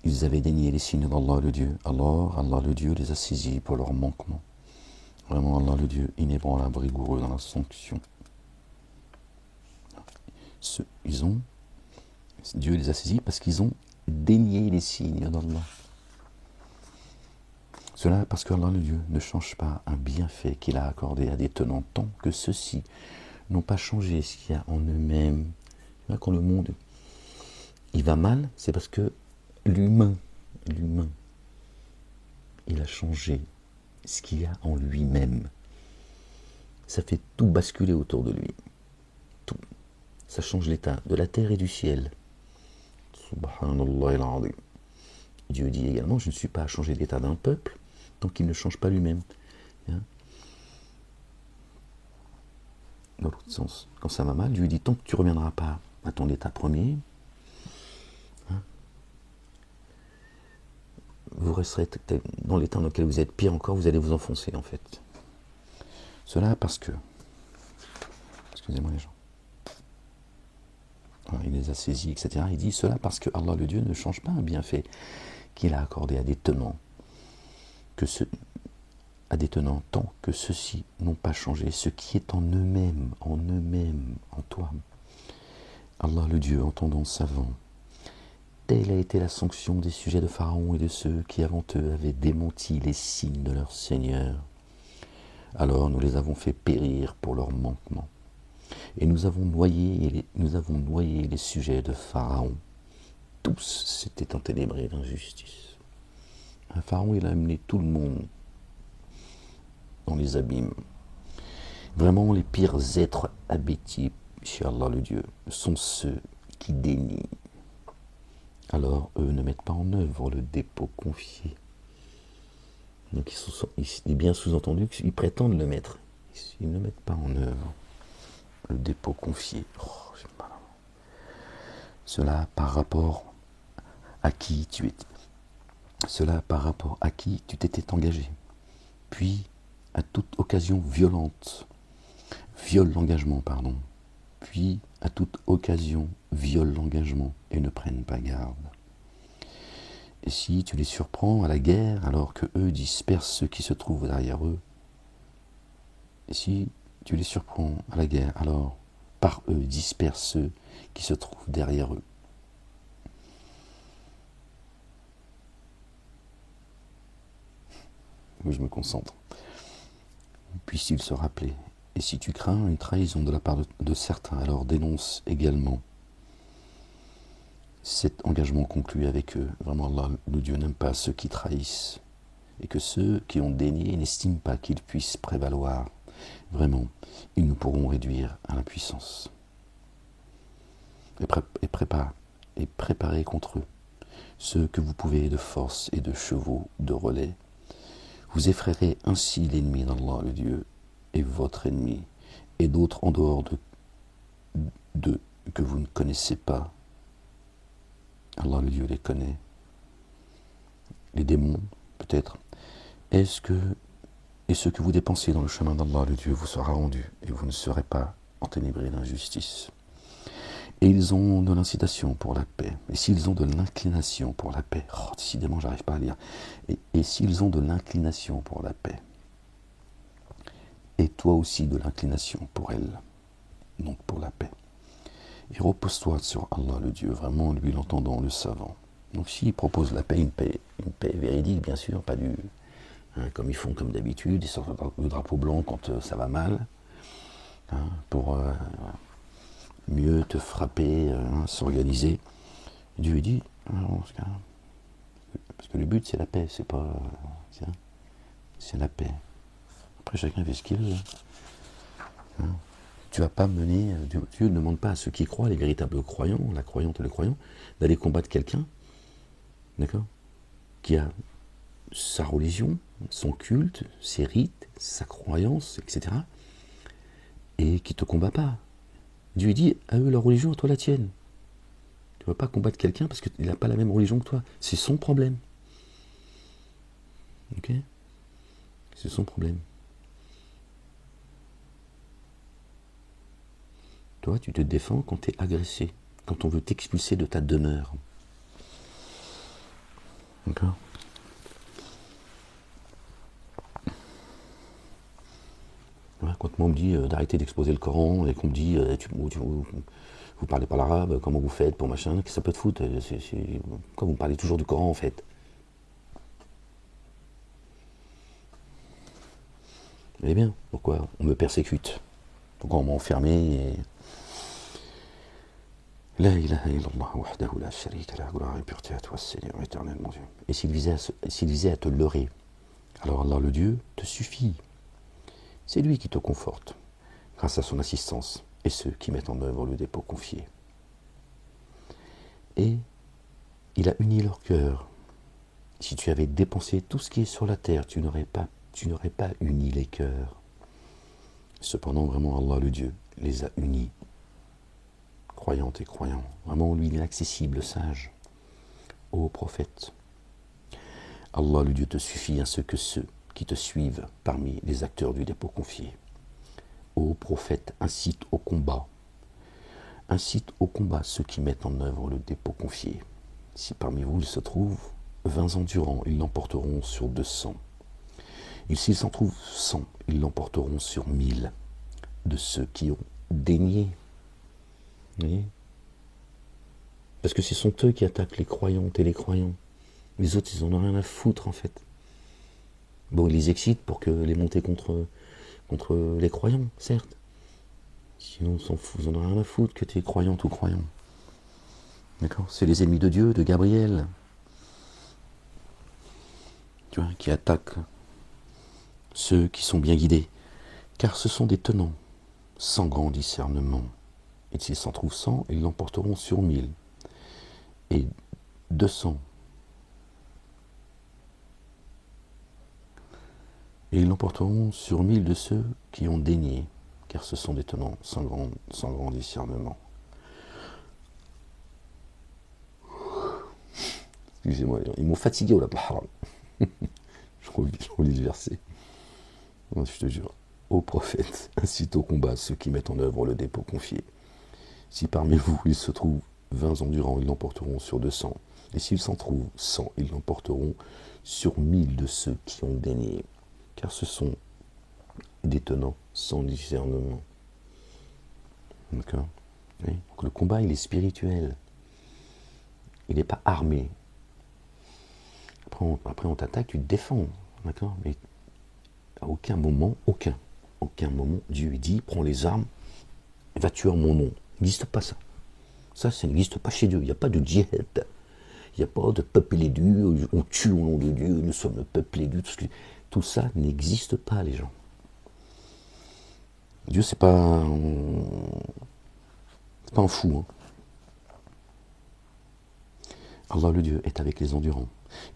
Ils avaient dénié les signes d'Allah le Dieu. Alors Allah le Dieu les a saisis pour leur manquement. Vraiment Allah le Dieu inébranlable, rigoureux dans la sanction. Dieu les a saisis parce qu'ils ont dénié les signes d'Allah. Cela parce que Allah le Dieu ne change pas un bienfait qu'il a accordé à des tenants tant que ceux-ci n'ont pas changé ce qu'il y a en eux-mêmes. Quand le monde il va mal, c'est parce que l'humain, il a changé ce qu'il y a en lui-même. Ça fait tout basculer autour de lui. Tout. Ça change l'état de la terre et du ciel. Subhanallah al-azim. Dieu dit également, je ne suis pas à changer l'état d'un peuple tant qu'il ne change pas lui-même. Dans l'autre sens, quand ça va mal, Dieu dit, tant que tu ne reviendras pas à ton état premier, vous resterez dans l'état dans lequel vous êtes, pire encore, vous allez vous enfoncer en fait. Cela parce que, excusez-moi les gens, alors, il les a saisis, etc. Il dit cela parce que Allah le Dieu ne change pas un bienfait qu'il a accordé à des tenants, tant que ceux-ci n'ont pas changé ce qui est en eux-mêmes, en toi. Allah le Dieu, entendant savant, telle a été la sanction des sujets de Pharaon et de ceux qui avant eux avaient démenti les signes de leur Seigneur. Alors nous les avons fait périr pour leur manquement. Et nous avons noyé les sujets de Pharaon. Tous s'étaient enténébrés d'injustice. Un Pharaon, il a amené tout le monde dans les abîmes. Vraiment, les pires êtres abétis chez Allah le Dieu sont ceux qui dénient. Alors, eux ne mettent pas en œuvre le dépôt confié. Donc, il est bien sous-entendu qu'ils prétendent le mettre. Ils ne mettent pas en œuvre le dépôt confié. Oh, cela par rapport à qui tu étais. Cela par rapport à qui tu t'étais engagé. Puis, à toute occasion violente, viole l'engagement, pardon. Puis, à toute occasion, viole l'engagement et ne prennent pas garde. Et si tu les surprends à la guerre, alors que eux dispersent ceux qui se trouvent derrière eux, et si tu les surprends à la guerre, alors par eux dispersent ceux qui se trouvent derrière eux. Oui, je me concentre. Puisse-t-il se rappeler. Et si tu crains une trahison de la part de certains, alors dénonce également cet engagement conclu avec eux. Vraiment, Allah, le Dieu, n'aime pas ceux qui trahissent. Et que ceux qui ont dénié n'estiment pas qu'ils puissent prévaloir. Vraiment, ils nous pourront réduire à l'impuissance. Et préparez contre eux ceux que vous pouvez de force et de chevaux de relais. Vous effrayerez ainsi l'ennemi d'Allah, le Dieu, et votre ennemi, et d'autres en dehors de que vous ne connaissez pas. Allah, le Dieu, les connaît. Les démons, peut-être. Et ce que vous dépensez dans le chemin d'Allah, le Dieu, vous sera rendu, et vous ne serez pas enténébrés d'injustice. Et ils ont de l'incitation pour la paix. Et s'ils ont de l'inclination pour la paix, oh, décidément, j'arrive pas à lire. Et s'ils ont de l'inclination pour la paix, et toi aussi de l'inclination pour elle, donc pour la paix. Et repose-toi sur Allah, le Dieu, vraiment, lui l'entendant, le savant. Donc s'il propose la paix, une paix véridique, bien sûr, pas du... comme ils font comme d'habitude, ils sortent le drapeau blanc quand ça va mal, pour mieux te frapper, s'organiser. Dieu lui dit, parce que le but c'est la paix, c'est pas... c'est la paix. Après chacun fait ce qu'il veut. Tu vas pas mener, Dieu ne demande pas à ceux qui croient, les véritables croyants, la croyante et le croyant, d'aller combattre quelqu'un, d'accord, qui a sa religion, son culte, ses rites, sa croyance, etc., et qui ne te combat pas. Dieu dit à eux leur religion, à toi la tienne. Tu ne vas pas combattre quelqu'un parce qu'il n'a pas la même religion que toi. C'est son problème. Ok ? C'est son problème. Toi, tu te défends quand tu es agressé, quand on veut t'expulser de ta demeure. D'accord ? Voilà, quand on me dit d'arrêter d'exposer le Coran et qu'on me dit vous parlez pas l'arabe, comment vous faites pour machin, qu'est-ce que ça peut te foutre pourquoi vous me parlez toujours du Coran en fait? Eh bien, pourquoi on me persécute? Pourquoi on m'a enfermé et... La ilaha illallah wahdahu la sharika lah, gloire et pureté à toi, Seigneur éternel, mon Dieu. Et s'il visait à te leurrer, alors Allah le Dieu te suffit. C'est lui qui te conforte, grâce à son assistance, et ceux qui mettent en œuvre le dépôt confié. Et il a uni leur cœur. Si tu avais dépensé tout ce qui est sur la terre, tu n'aurais pas uni les cœurs. Cependant, vraiment, Allah le Dieu les a unis. Croyantes et croyants. Vraiment, lui, il est accessible, sage. Ô prophète, Allah le Dieu te suffit ainsi que ceux qui te suivent parmi les acteurs du dépôt confié. Ô prophète, incite au combat. Incite au combat ceux qui mettent en œuvre le dépôt confié. Si parmi vous il se trouve 20 ans durant, ils l'emporteront sur 200. Et s'il s'en trouve 100, ils l'emporteront sur 1000 de ceux qui ont dénié. Vous voyez ? Parce que ce sont eux qui attaquent les croyantes et les croyants. Les autres, ils en ont rien à foutre, en fait. Bon, ils les excitent pour que les monter contre les croyants, certes. Sinon, on s'en fout, ils en ont rien à foutre que tu es croyante ou croyant. D'accord? C'est les ennemis de Dieu, de Gabriel. Tu vois, qui attaquent ceux qui sont bien guidés. Car ce sont des tenants, sans grand discernement. Et s'ils s'en trouvent 100, ils l'emporteront sur 1000. Et 200. Et ils l'emporteront sur 1000 de ceux qui ont dénié, car ce sont des tenants sans grand discernement. Excusez-moi, ils m'ont fatigué au la parole. Je relis le verset. Je te jure. Ô prophète, incite au combat ceux qui mettent en œuvre le dépôt confié. Si parmi vous il se trouve 20 endurants, ils l'emporteront sur 200. Et s'il s'en trouve 100, ils l'emporteront sur 1000 de ceux qui ont dénié. Car ce sont des tenants sans discernement. D'accord? Oui. Donc le combat, il est spirituel. Il n'est pas armé. Après on t'attaque, tu te défends. D'accord? Mais à aucun moment, Dieu dit, prends les armes et va tuer en mon nom. Il n'existe pas ça. Ça n'existe pas chez Dieu. Il n'y a pas de djihad. Il n'y a pas de peuple élu, on tue au nom de Dieu, nous sommes le peuple élu. Tout ça n'existe pas, les gens. Dieu, c'est pas un fou. Hein. Allah, le Dieu, est avec les endurants.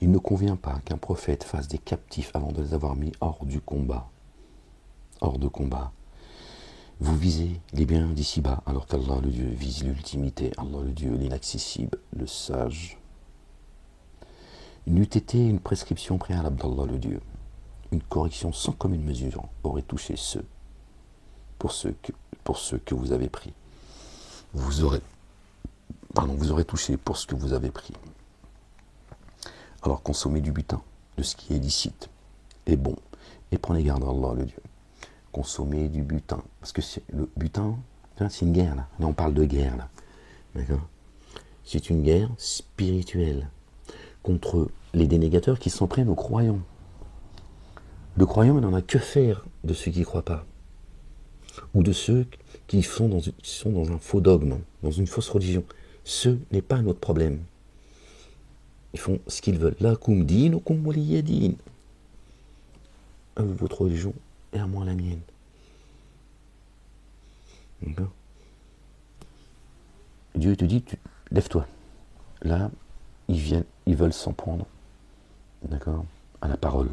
Il ne convient pas qu'un prophète fasse des captifs avant de les avoir mis hors du combat. Hors de combat. Vous visez les biens d'ici-bas, alors qu'Allah, le Dieu, vise l'ultimité. Allah, le Dieu, l'inaccessible, le sage. N'eût été une prescription préalable d'Allah, le Dieu. Une correction sans commune mesure aurait touché pour ceux que vous avez pris. Vous aurez touché pour ce que vous avez pris. Alors consommez du butin, de ce qui est licite, est bon, et prenez garde à Allah, le Dieu. Consommez du butin, parce que le butin, c'est une guerre, là on parle de guerre, là. D'accord? C'est une guerre spirituelle contre les dénégateurs qui s'en prennent aux croyants. Le croyant, il n'en a que faire de ceux qui ne croient pas, ou de ceux qui sont dans un faux dogme, dans une fausse religion. Ce n'est pas notre problème. Ils font ce qu'ils veulent. Lakum dinukum waliya din. À vous votre religion et à moi la mienne. D'accord? Dieu te dit, lève-toi. Là, ils veulent s'en prendre, d'accord, à la parole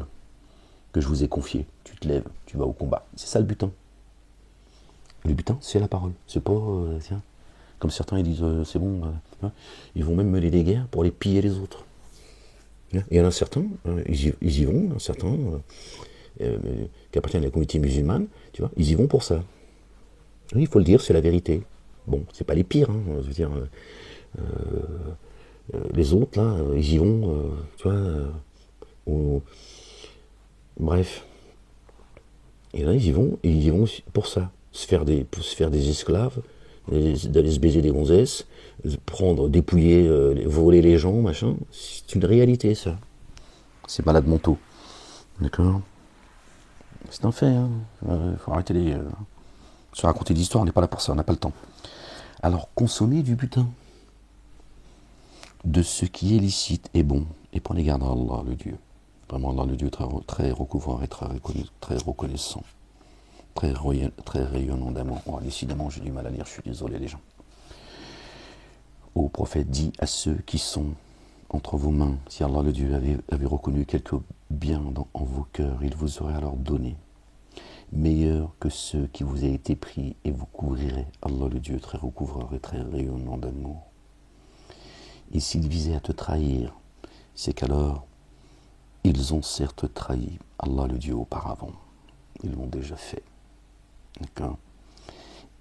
que je vous ai confiée. Tu te lèves, tu vas au combat. C'est ça le butin. Le butin, c'est la parole. C'est pas, tiens, comme certains ils disent, c'est bon, ils vont même mener des guerres pour les piller les autres. Il y en a certains, ils y vont, certains qui appartiennent à la communauté musulmane, tu vois, ils y vont pour ça. Oui, il faut le dire, c'est la vérité. Bon, c'est pas les pires, hein, je veux dire, les autres, là, ils y vont, tu vois, bref. Et là, ils y vont pour ça, se faire des esclaves, d'aller se baiser des gonzesses, dépouiller, voler les gens, machin. C'est une réalité, ça. C'est malade mentaux. D'accord? C'est un fait, hein. Faut arrêter se raconter des histoires, on n'est pas là pour ça, on n'a pas le temps. Alors, consommer du butin, de ce qui est licite et bon, et prenez garde à Allah, le Dieu. Vraiment, Allah, le Dieu, très recouvrant et très reconnaissant, très rayonnant d'amour. Oh, décidément, j'ai du mal à lire, je suis désolé, les gens. Ô prophète, dit à ceux qui sont entre vos mains, si Allah, le Dieu, avait reconnu quelque bien en vos cœurs, il vous aurait alors donné, meilleur que ceux qui vous a été pris, et vous couvrirait. Allah, le Dieu, très recouvreur et très rayonnant d'amour. Et s'ils visaient à te trahir, c'est qu'alors, ils ont certes trahi Allah, le Dieu, auparavant. Ils l'ont déjà fait. D'accord?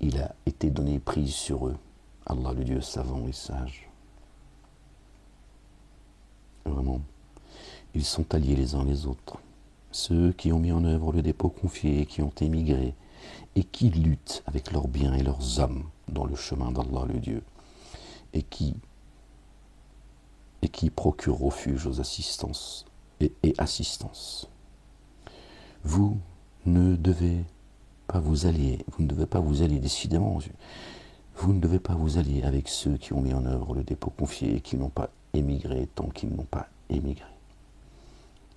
Il a été donné prise sur eux. Allah, le Dieu savant et sage. Vraiment. Ils sont alliés les uns les autres. Ceux qui ont mis en œuvre le dépôt confié, qui ont émigré, et qui luttent avec leurs biens et leurs âmes dans le chemin d'Allah, le Dieu, et qui et qui procure refuge aux assistances et assistance. Vous ne devez pas vous allier, décidément, vous ne devez pas vous allier avec ceux qui ont mis en œuvre le dépôt confié et qui n'ont pas émigré tant qu'ils n'ont pas émigré.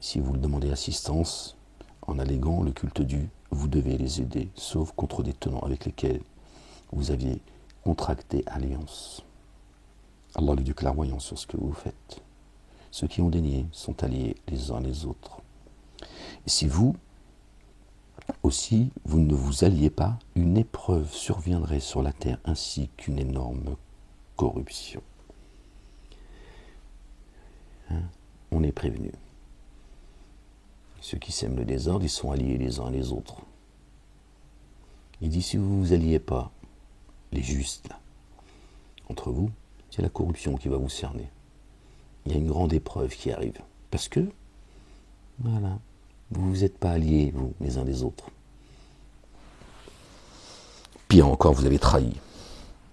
Si vous demandez assistance, en alléguant le culte dû, vous devez les aider, sauf contre des tenants avec lesquels vous aviez contracté alliance. Allah lui dit clairvoyant sur ce que vous faites. Ceux qui ont dénié sont alliés les uns les autres. Et si vous aussi, vous ne vous alliez pas, une épreuve surviendrait sur la terre ainsi qu'une énorme corruption. On est prévenu. Ceux qui sèment le désordre, ils sont alliés les uns les autres. Il dit, si vous ne vous alliez pas, les justes, là, entre vous, c'est la corruption qui va vous cerner. Il y a une grande épreuve qui arrive. Parce que, voilà, vous ne vous êtes pas alliés, vous, les uns des autres. Pire encore, vous avez trahi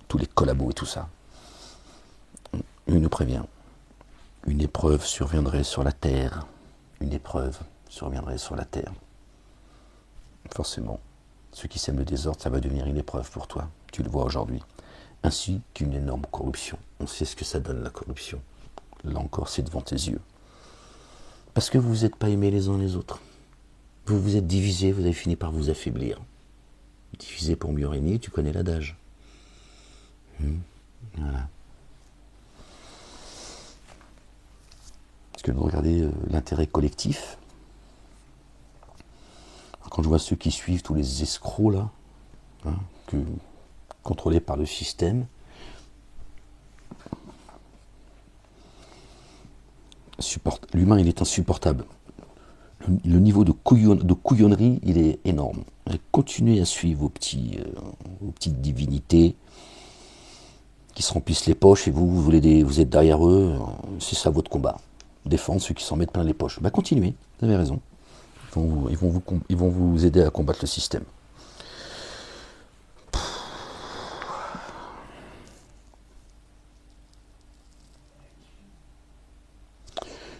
tous les collabos et tout ça. Il nous prévient. Une épreuve surviendrait sur la terre. Une épreuve surviendrait sur la terre. Forcément, ceux qui sèment le désordre, ça va devenir une épreuve pour toi. Tu le vois aujourd'hui. Ainsi qu'une énorme corruption. On sait ce que ça donne, la corruption. Là encore, c'est devant tes yeux. Parce que vous ne vous êtes pas aimés les uns les autres. Vous vous êtes divisés, vous avez fini par vous affaiblir. Diviser pour mieux régner, tu connais l'adage. Voilà. Parce que regardez l'intérêt collectif. Quand je vois ceux qui suivent tous les escrocs là, contrôlés par le système, l'humain il est insupportable. Le niveau de couillonnerie il est énorme. Continuez à suivre vos petites divinités qui se remplissent les poches et vous êtes derrière eux, c'est ça votre combat. Défendre ceux qui s'en mettent plein les poches. Continuez, vous avez raison. Ils vont vous aider à combattre le système.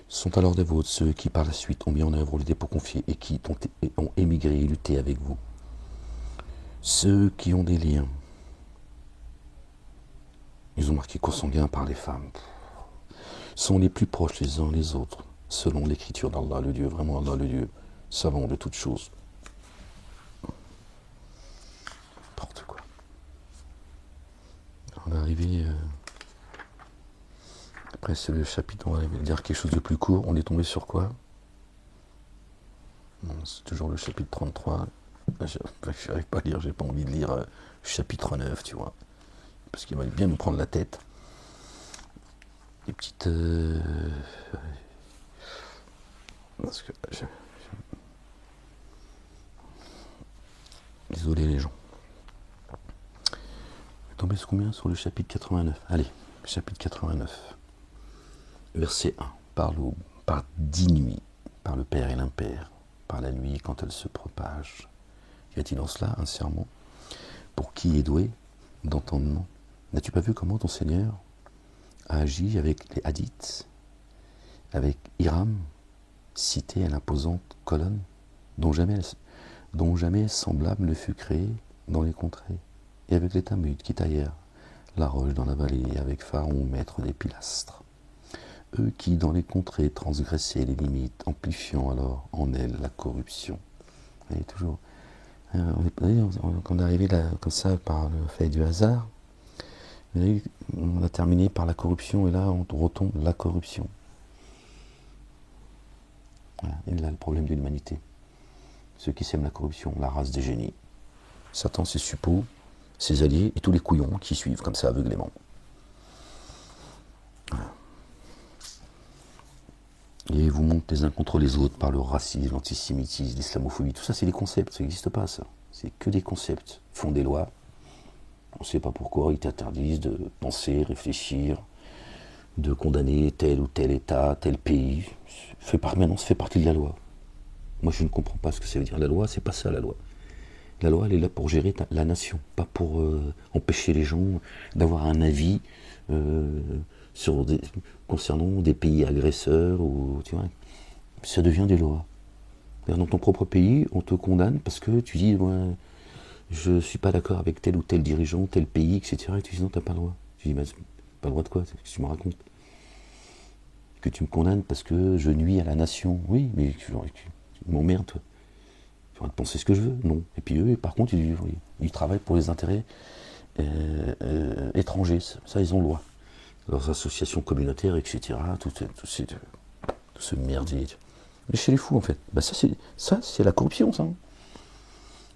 Sont alors des vôtres ceux qui par la suite ont mis en œuvre le dépôt confié et qui ont émigré et lutté avec vous. Ceux qui ont des liens. Ils ont marqué consanguins par les femmes. Sont les plus proches les uns les autres, selon l'écriture d'Allah le Dieu, vraiment Allah le Dieu, savant de toutes choses. N'importe quoi. On est arrivé... Après, c'est le chapitre, on va dire quelque chose de plus court. On est tombé sur quoi? Non, c'est toujours le chapitre 33. Je n'arrive pas à lire, j'ai pas envie de lire chapitre 9, tu vois. Parce qu'il va bien nous prendre la tête. Les petites... Parce que Désolé les gens. On est tombé sur combien? Sur le chapitre 89. Allez, chapitre 89. Verset 1. Par l'aube, par 10 nuits, par le père et l'impère, par la nuit quand elle se propage. Y a-t-il en cela un serment pour qui est doué d'entendement? N'as-tu pas vu comment ton Seigneur a agi avec les hadiths, avec Hiram, cité à l'imposante colonne, dont jamais semblable ne fut créé dans les contrées, et avec les Tamuds qui taillèrent la roche dans la vallée, et avec Pharaon, maître des pilastres. Eux qui, dans les contrées, transgressaient les limites, amplifiant alors en elles la corruption. Vous voyez, toujours. On est arrivé là, comme ça, par le fait du hasard. On a terminé par la corruption, et là, on retombe la corruption. Voilà. Et là, le problème de l'humanité. Ceux qui sèment la corruption, la race des génies. Satan, ses suppôts, ses alliés, et tous les couillons qui suivent comme ça aveuglément. Voilà. Et vous montent les uns contre les autres par le racisme, l'antisémitisme, l'islamophobie. Tout ça, c'est des concepts, ça n'existe pas, ça. C'est que des concepts. Ils font des lois. On ne sait pas pourquoi ils t'interdisent de penser, réfléchir, de condamner tel ou tel État, tel pays. Maintenant, ça fait partie de la loi. Moi, je ne comprends pas ce que ça veut dire. La loi, c'est pas ça, la loi. La loi, elle est là pour gérer la nation, pas pour empêcher les gens d'avoir un avis concernant des pays agresseurs, ou tu vois, ça devient des lois. Dans ton propre pays, on te condamne parce que tu dis, ouais, je ne suis pas d'accord avec tel ou tel dirigeant, tel pays, etc. Et tu dis, non, t'as pas le droit. Tu dis, mais pas le droit de quoi? Qu'est-ce que tu me racontes? Que tu me condamnes parce que je nuis à la nation. Oui, mais tu m'emmerdes, toi. Tu vas te penser ce que je veux? Non. Et puis eux, par contre, ils travaillent pour les intérêts étrangers. Ça, ils ont le droit. Leurs associations communautaires, etc. Tout ce merdier. Mais chez les fous, en fait. Bah, ça, c'est la corruption, ça.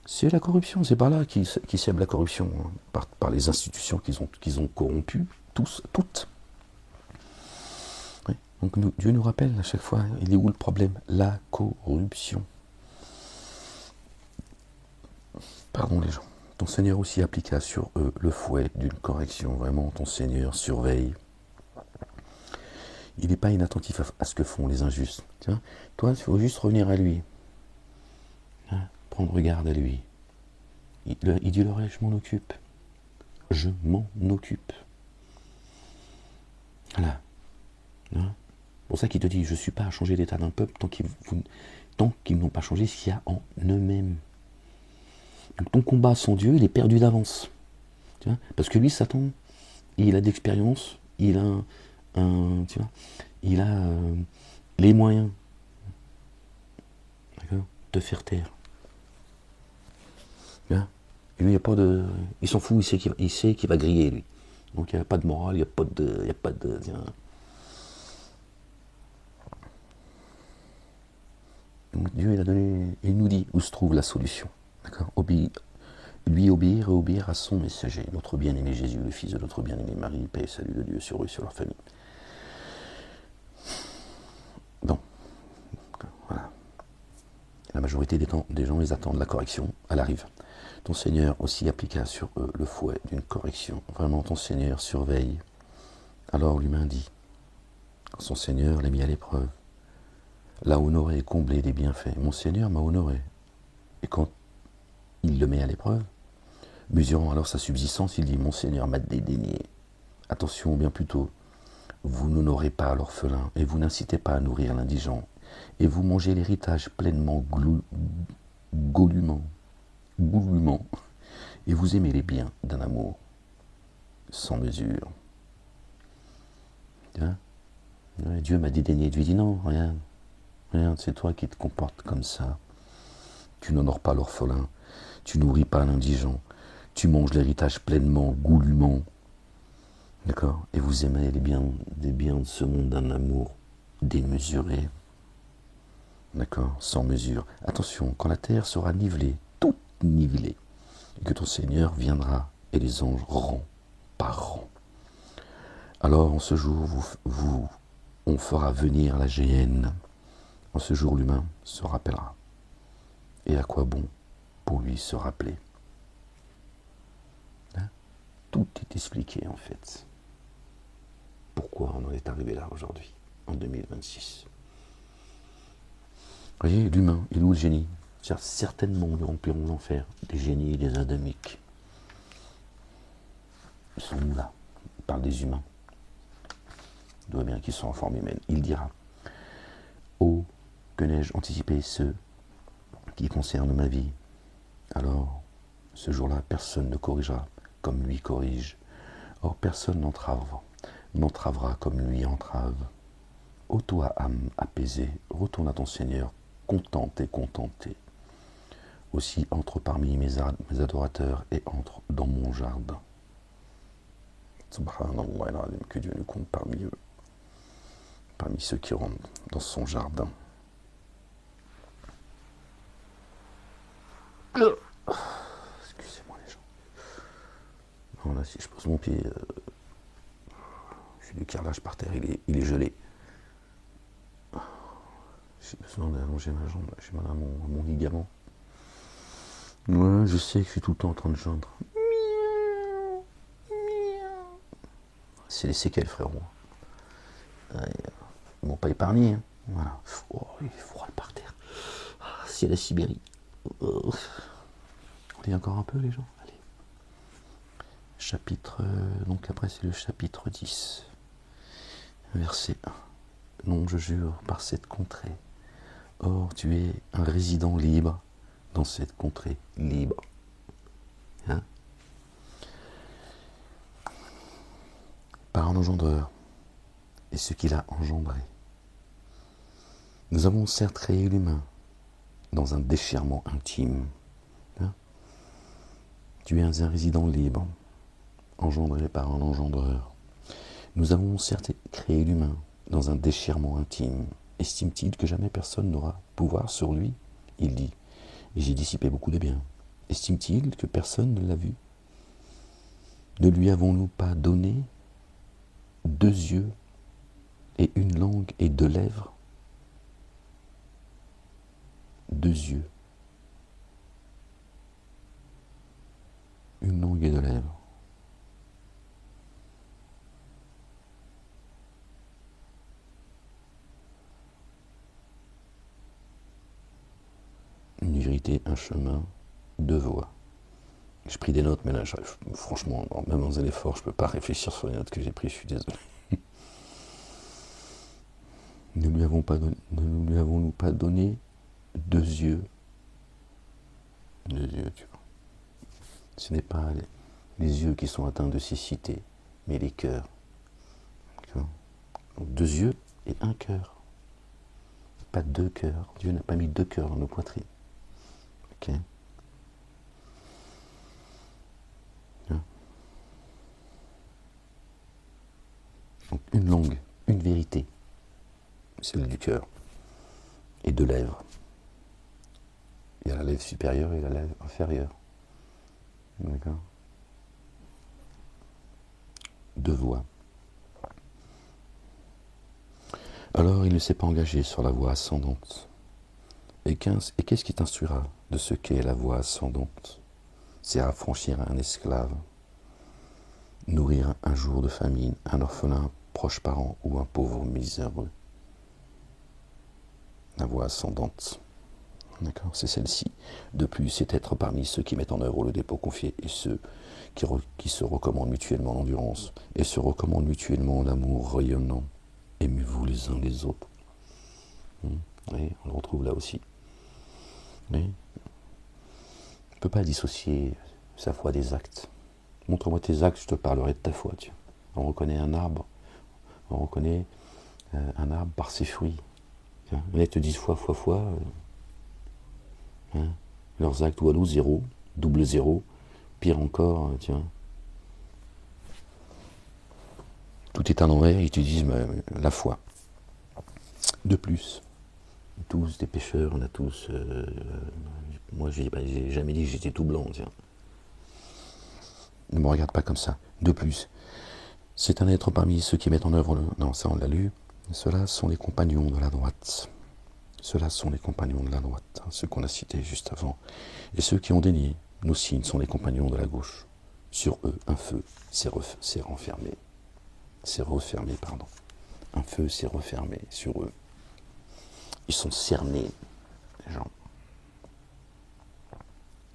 C'est la corruption. C'est par là qu'ils sèment la corruption. Hein. Par les institutions qu'ils ont corrompues, toutes. Ouais. Donc Dieu nous rappelle à chaque fois, il est où le problème? La corruption. Pardon les gens. Ton Seigneur aussi appliqua sur eux le fouet d'une correction. Vraiment, ton Seigneur surveille. Il n'est pas inattentif à ce que font les injustes. Tiens, toi, il faut juste revenir à lui. Hein, prendre garde à lui. Il dit le reste, je m'en occupe. Je m'en occupe. Voilà. Hein, c'est pour ça qu'il te dit, je ne suis pas à changer l'état d'un peuple tant qu'ils n'ont pas changé ce qu'il y a en eux-mêmes. Donc ton combat sans Dieu, il est perdu d'avance. Parce que lui, Satan, il a d'expérience, il a les moyens, d'accord, de faire taire. Et lui, il y a pas de, il s'en fout, il sait qu'il va griller lui. Donc il n'y a pas de morale, il n'y a pas de. Donc Dieu, il nous dit où se trouve la solution, d'accord. Lui obéir et obéir à son messager, notre bien-aimé Jésus, le fils de notre bien-aimé Marie, paix et salut de Dieu sur eux et sur leur famille. Bon, voilà. La majorité des gens, ils attendent la correction, elle arrive. Ton Seigneur aussi appliqua sur eux le fouet d'une correction. Vraiment, ton Seigneur surveille. Alors l'humain dit, son Seigneur l'a mis à l'épreuve, l'a honoré et comblé des bienfaits. Mon Seigneur m'a honoré. Et quand il le met à l'épreuve, mesurant alors sa subsistance, il dit, mon Seigneur m'a dédaigné. Attention, bien plutôt, vous n'honorez pas l'orphelin, et vous n'incitez pas à nourrir l'indigent, et vous mangez l'héritage pleinement, goulûment, et vous aimez les biens d'un amour sans mesure. Dieu m'a dédaigné. Dieu dit non, regarde, c'est toi qui te comportes comme ça. Tu n'honores pas l'orphelin, tu nourris pas l'indigent, tu manges l'héritage pleinement, goulûment. D'accord? Et vous aimez les biens de ce monde d'un amour démesuré. D'accord? Sans mesure. Attention, quand la terre sera nivelée, toute nivelée, et que ton Seigneur viendra et les anges rang par rang. Alors en ce jour, on fera venir la géhenne. En ce jour, l'humain se rappellera. Et à quoi bon pour lui se rappeler? Hein? Tout est expliqué en fait. Pourquoi on en est arrivé là aujourd'hui, en 2026? Vous voyez, l'humain, il est où le génie? Certainement, nous remplirons l'enfer, des génies et des adamiques. Ils sont où là? Il parle des humains. Il doit bien qu'ils sont en forme humaine. Il dira, oh, que n'ai-je anticipé ce qui concerne ma vie? Alors, ce jour-là, personne ne corrigera comme lui corrige. Or, personne n'entravera comme lui entrave. Ô toi, âme apaisée, retourne à ton Seigneur, contente et contenté. Aussi entre parmi mes adorateurs et entre dans mon jardin. Subhanallah, que Dieu nous compte parmi eux, parmi ceux qui rentrent dans son jardin. Excusez-moi les gens. Non, là, si je pose mon pied, j'ai du carrelage par terre, il est gelé. J'ai besoin d'allonger ma jambe, j'ai mal à mon ligament. Ouais, je sais que je suis tout le temps en train de geindre. C'est les séquelles, frérot. Ils m'ont pas épargné. Hein. Voilà. Oh, il est froid par terre. C'est la Sibérie. On lit encore un peu, les gens. Allez. Chapitre. Donc après, c'est le chapitre 10. Verset 1. Non, je jure par cette contrée. Or, tu es un résident libre dans cette contrée libre. Hein? Par un engendreur et ce qu'il a engendré. Nous avons certes créé l'humain dans un déchirement intime. Hein? Tu es un résident libre, engendré par un engendreur. Nous avons certes créé l'humain dans un déchirement intime. Estime-t-il que jamais personne n'aura pouvoir sur lui? Il dit, et j'ai dissipé beaucoup de biens. Estime-t-il que personne ne l'a vu? Ne lui avons-nous pas donné 2 yeux et une langue et 2 lèvres? 2 yeux, une langue et 2 lèvres. Une vérité, un chemin, 2 voies. J'ai pris des notes, mais là, franchement, même dans un effort, je ne peux pas réfléchir sur les notes que j'ai prises, je suis désolé. Ne lui avons-nous pas donné 2 yeux? 2 yeux, tu vois. Ce n'est pas les yeux qui sont atteints de cécité, mais les cœurs. Donc 2 yeux et un cœur. Pas 2 cœurs. Dieu n'a pas mis 2 cœurs dans nos poitrines. Ok. Donc une langue, une vérité, celle du cœur, et 2 lèvres. Il y a la lèvre supérieure et la lèvre inférieure. D'accord? 2 voies. Alors il ne s'est pas engagé sur la voie ascendante. Et qu'est-ce qui t'instruira de ce qu'est la voie ascendante? C'est affranchir un esclave, nourrir un jour de famine, un orphelin, proche parent ou un pauvre miséreux. La voie ascendante. D'accord, c'est celle-ci. De plus, c'est être parmi ceux qui mettent en œuvre le dépôt confié et ceux qui se recommandent mutuellement l'endurance et se recommandent mutuellement l'amour rayonnant. Aimez-vous les uns les autres. Oui, on le retrouve là aussi. Oui. On ne peut pas dissocier sa foi des actes. Montre-moi tes actes, je te parlerai de ta foi. Tiens. On reconnaît un arbre, on reconnaît un arbre par ses fruits. Là, ils te disent foi. Leurs actes, walou, 0, double 0, pire encore, tiens. Tout est à l'envers, ils te disent la foi. De plus, tous des pécheurs, on a tous... moi, j'ai jamais dit que j'étais tout blanc, tiens. Ne me regarde pas comme ça. De plus, c'est un être parmi ceux qui mettent en œuvre le... Non, ça on l'a lu. Ceux-là sont les compagnons de la droite. Ceux-là sont les compagnons de la droite, ceux qu'on a cités juste avant. Et ceux qui ont dénié nos signes sont les compagnons de la gauche. Sur eux, un feu s'est refermé. Un feu s'est refermé sur eux. Ils sont cernés, les gens.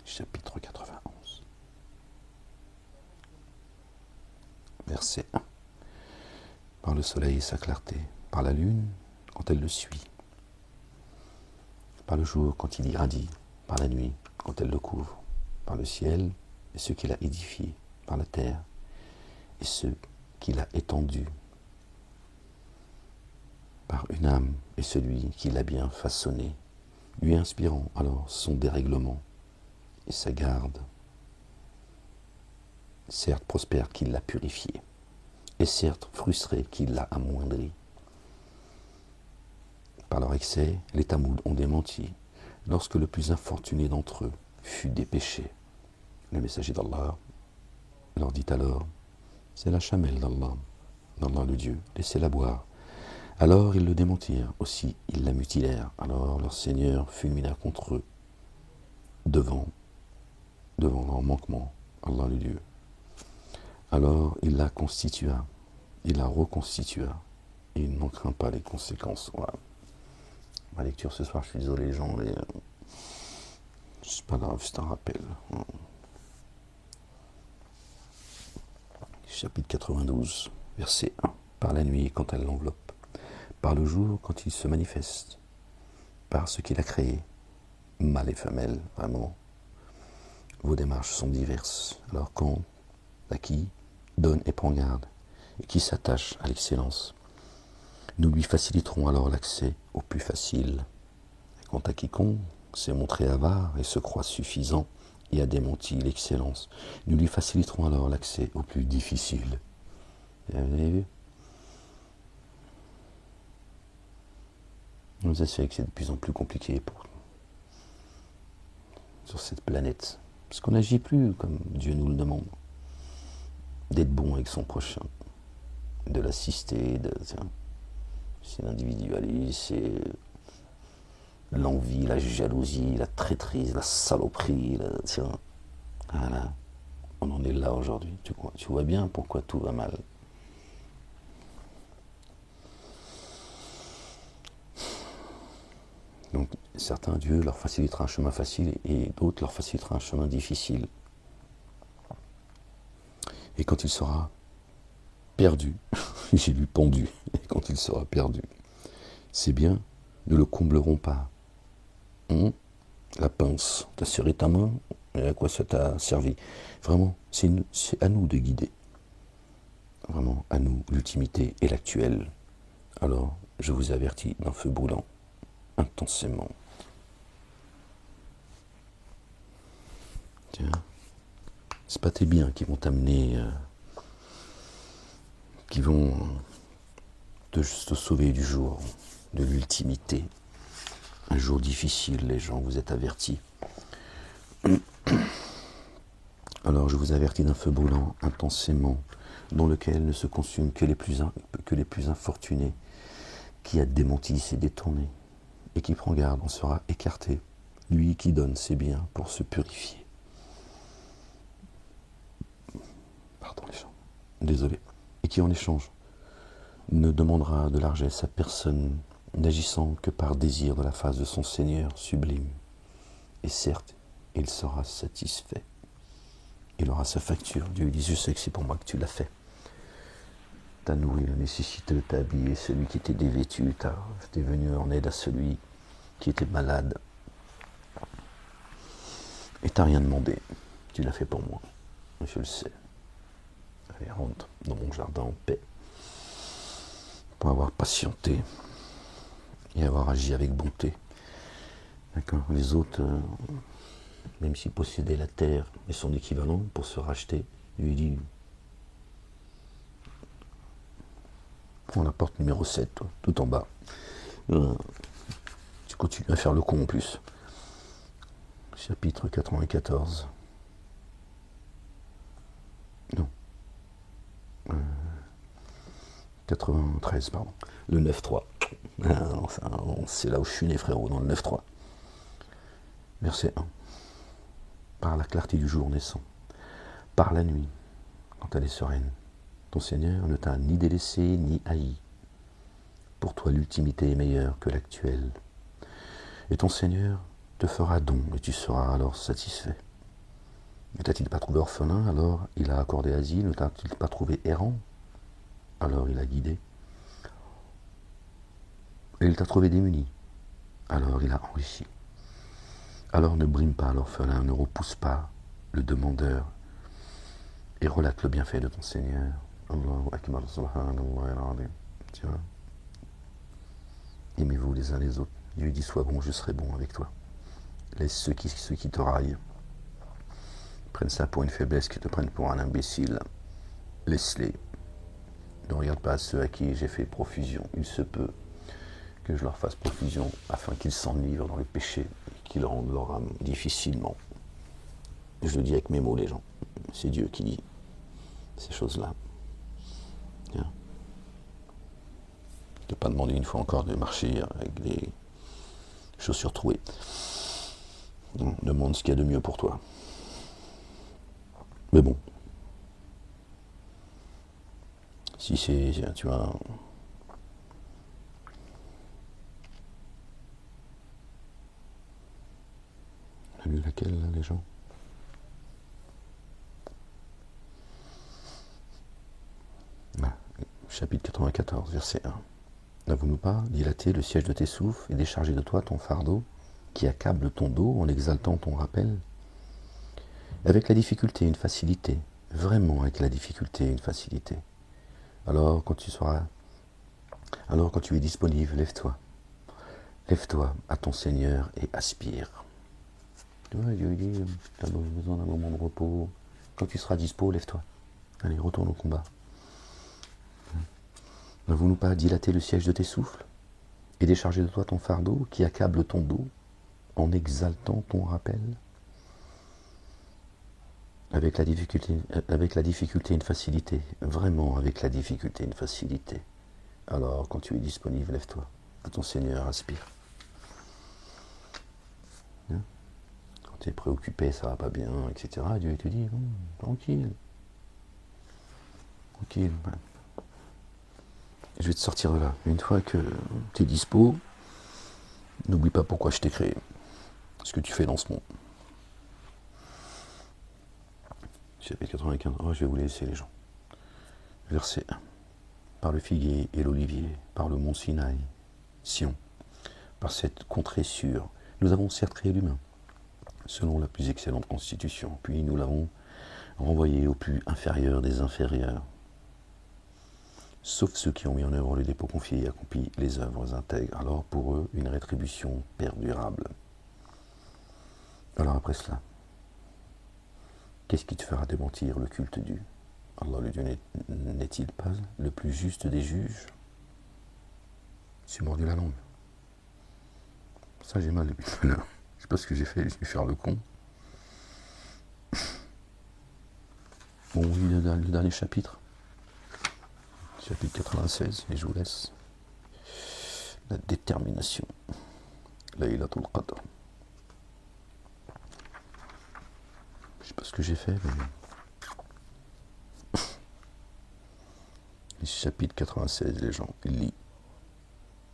Chapitre 91. Verset 1. Par le soleil et sa clarté, par la lune quand elle le suit, par le jour quand il irradie, par la nuit quand elle le couvre, par le ciel et ceux qu'il a édifiés, par la terre et ceux qu'il a étendus, par une âme et celui qui l'a bien façonné, lui inspirant alors son dérèglement et sa garde, certes prospère qu'il l'a purifié, et certes frustré qu'il l'a amoindri. Par leur excès, les Tamouds ont démenti, lorsque le plus infortuné d'entre eux fut dépêché. Le messager d'Allah leur dit alors, c'est la chamelle d'Allah, d'Allah le Dieu, laissez-la boire. Alors ils le démentirent, aussi ils la mutilèrent. Alors leur Seigneur fulmina contre eux, devant leur manquement, Allah le Dieu. Alors il la constitua, il la reconstitua, et il n'en craint pas les conséquences. Voilà. Ma lecture ce soir, je suis désolé les gens, mais c'est pas grave, c'est un rappel. Chapitre 92, verset 1. par la nuit quand elle l'enveloppe, par le jour quand il se manifeste, par ce qu'il a créé, mâle et femelle, vraiment. Vos démarches sont diverses. Alors quand, à qui donne et prend garde, et qui s'attache à l'excellence, nous lui faciliterons alors l'accès au plus facile. Et quant à quiconque s'est montré avare et se croit suffisant et a démenti l'excellence, nous lui faciliterons alors l'accès au plus difficile. Vous avez vu? Nous essayons que c'est de plus en plus compliqué sur cette planète. Parce qu'on n'agit plus comme Dieu nous le demande. D'être bon avec son prochain. De l'assister, c'est l'individualisme, c'est l'envie, la jalousie, la traîtrise, la saloperie. Voilà. On en est là aujourd'hui. Tu vois bien pourquoi tout va mal. Donc certains, Dieu leur facilitera un chemin facile et d'autres leur facilitera un chemin difficile. Et quand il sera perdu, j'ai lu pendu, et quand il sera perdu, c'est bien, ne le comblerons pas. La pince, t'as serré ta main, et à quoi ça t'a servi? Vraiment, c'est à nous de guider. Vraiment, à nous, l'ultimité et l'actuel. Alors, je vous avertis d'un feu brûlant, intensément. Tiens, c'est pas tes biens qui vont t'amener, qui vont te sauver du jour, de l'ultimité. Un jour difficile, les gens, vous êtes avertis. Alors je vous avertis d'un feu brûlant intensément, dans lequel ne se consument que les plus infortunés, qui a démenti, s'est détourné, et qui prend garde, on sera écarté, lui qui donne ses biens pour se purifier. Pardon les gens, désolé. Et qui en échange ne demandera de largesse à personne, n'agissant que par désir de la face de son Seigneur sublime. Et certes, il sera satisfait. Il aura sa facture. Dieu dit, je sais que c'est pour moi que tu l'as fait. T'as nourri le nécessiteux, t'as habillé celui qui était dévêtu, t'es venu en aide à celui qui était malade. Et t'as rien demandé. Tu l'as fait pour moi. Je le sais. Allez, rentre dans mon jardin en paix. Pour avoir patienté et avoir agi avec bonté. D'accord. Les autres, même s'ils possédaient la terre et son équivalent pour se racheter, lui dit, prends la porte numéro 7, toi, tout en bas. Tu continues à faire le con en plus. Chapitre 94. Non. 93, pardon. Le 9.3. Enfin, c'est là où je suis né, frérot, dans le 9.3. Verset 1. Par la clarté du jour naissant, par la nuit, quand elle est sereine, ton Seigneur ne t'a ni délaissé ni haï. Pour toi, l'ultimité est meilleure que l'actuelle. Et ton Seigneur te fera don et tu seras alors satisfait. Ne t'a-t-il pas trouvé orphelin, alors il a accordé asile. Ne t'a-t-il pas trouvé errant, alors il a guidé. Et il t'a trouvé démuni, alors il a enrichi. Alors ne brime pas l'orphelin, ne repousse pas le demandeur, et relate le bienfait de ton Seigneur. Allahu Akbar, subhanallah al-azim. Tu vois? Aimez-vous les uns les autres. Dieu dit, sois bon, je serai bon avec toi. Laisse ceux qui te raillent, prennent ça pour une faiblesse, qui te prennent pour un imbécile. Laisse-les. Ne regarde pas à ceux à qui j'ai fait profusion. Il se peut que je leur fasse profusion afin qu'ils s'enivrent dans le péché et qu'ils rendent leur âme difficilement. Je le dis avec mes mots, les gens. C'est Dieu qui dit ces choses-là. Bien. Je ne t'ai pas demandé une fois encore de marcher avec des chaussures trouées. Non, demande ce qu'il y a de mieux pour toi. Mais bon. Si c'est, tu vois... On a lu laquelle, là, les gens? chapitre 94, verset 1. N'avons-nous pas dilaté le siège de tes souffles et déchargé de toi ton fardeau qui accable ton dos en exaltant ton rappel? Avec la difficulté et une facilité, vraiment avec la difficulté et une facilité. Alors quand tu es disponible, lève-toi. Lève-toi à ton Seigneur et aspire. Tu vois, Dieu dit, tu as besoin d'un moment de repos. Quand tu seras dispo, lève-toi. Allez, retourne au combat. N'avons-nous pas dilaté le siège de tes souffles et déchargé de toi ton fardeau qui accable ton dos en exaltant ton rappel? Avec la difficulté et une facilité, vraiment avec la difficulté et une facilité. Alors, quand tu es disponible, lève-toi. À ton Seigneur, aspire. Hein? Quand tu es préoccupé, ça va pas bien, etc., Dieu te dit, non, tranquille. Tranquille. Je vais te sortir de là. Une fois que tu es dispo, n'oublie pas pourquoi je t'ai créé. Ce que tu fais dans ce monde. Chapitre 95. Oh, je vais vous laisser les gens. Verset 1. Par le figuier et l'olivier, par le mont Sinaï, Sion, par cette contrée sûre, nous avons certes créé l'humain, selon la plus excellente constitution, puis nous l'avons renvoyé au plus inférieur des inférieurs, sauf ceux qui ont mis en œuvre le dépôt confié et accompli les œuvres intègres, alors pour eux une rétribution perdurable. Alors après cela, qu'est-ce qui te fera démentir le culte dû? Allah le Dieu n'est-il pas le plus juste des juges? J'ai mordu la langue. Ça j'ai mal depuis tout à l'heure. Je sais pas ce que j'ai fait, je vais faire le con. Bon, oui, le dernier chapitre. Chapitre 96, et je vous laisse. La détermination. Laylatul Qadr. Je sais pas ce que j'ai fait, mais... Chapitre 96, les gens, il lit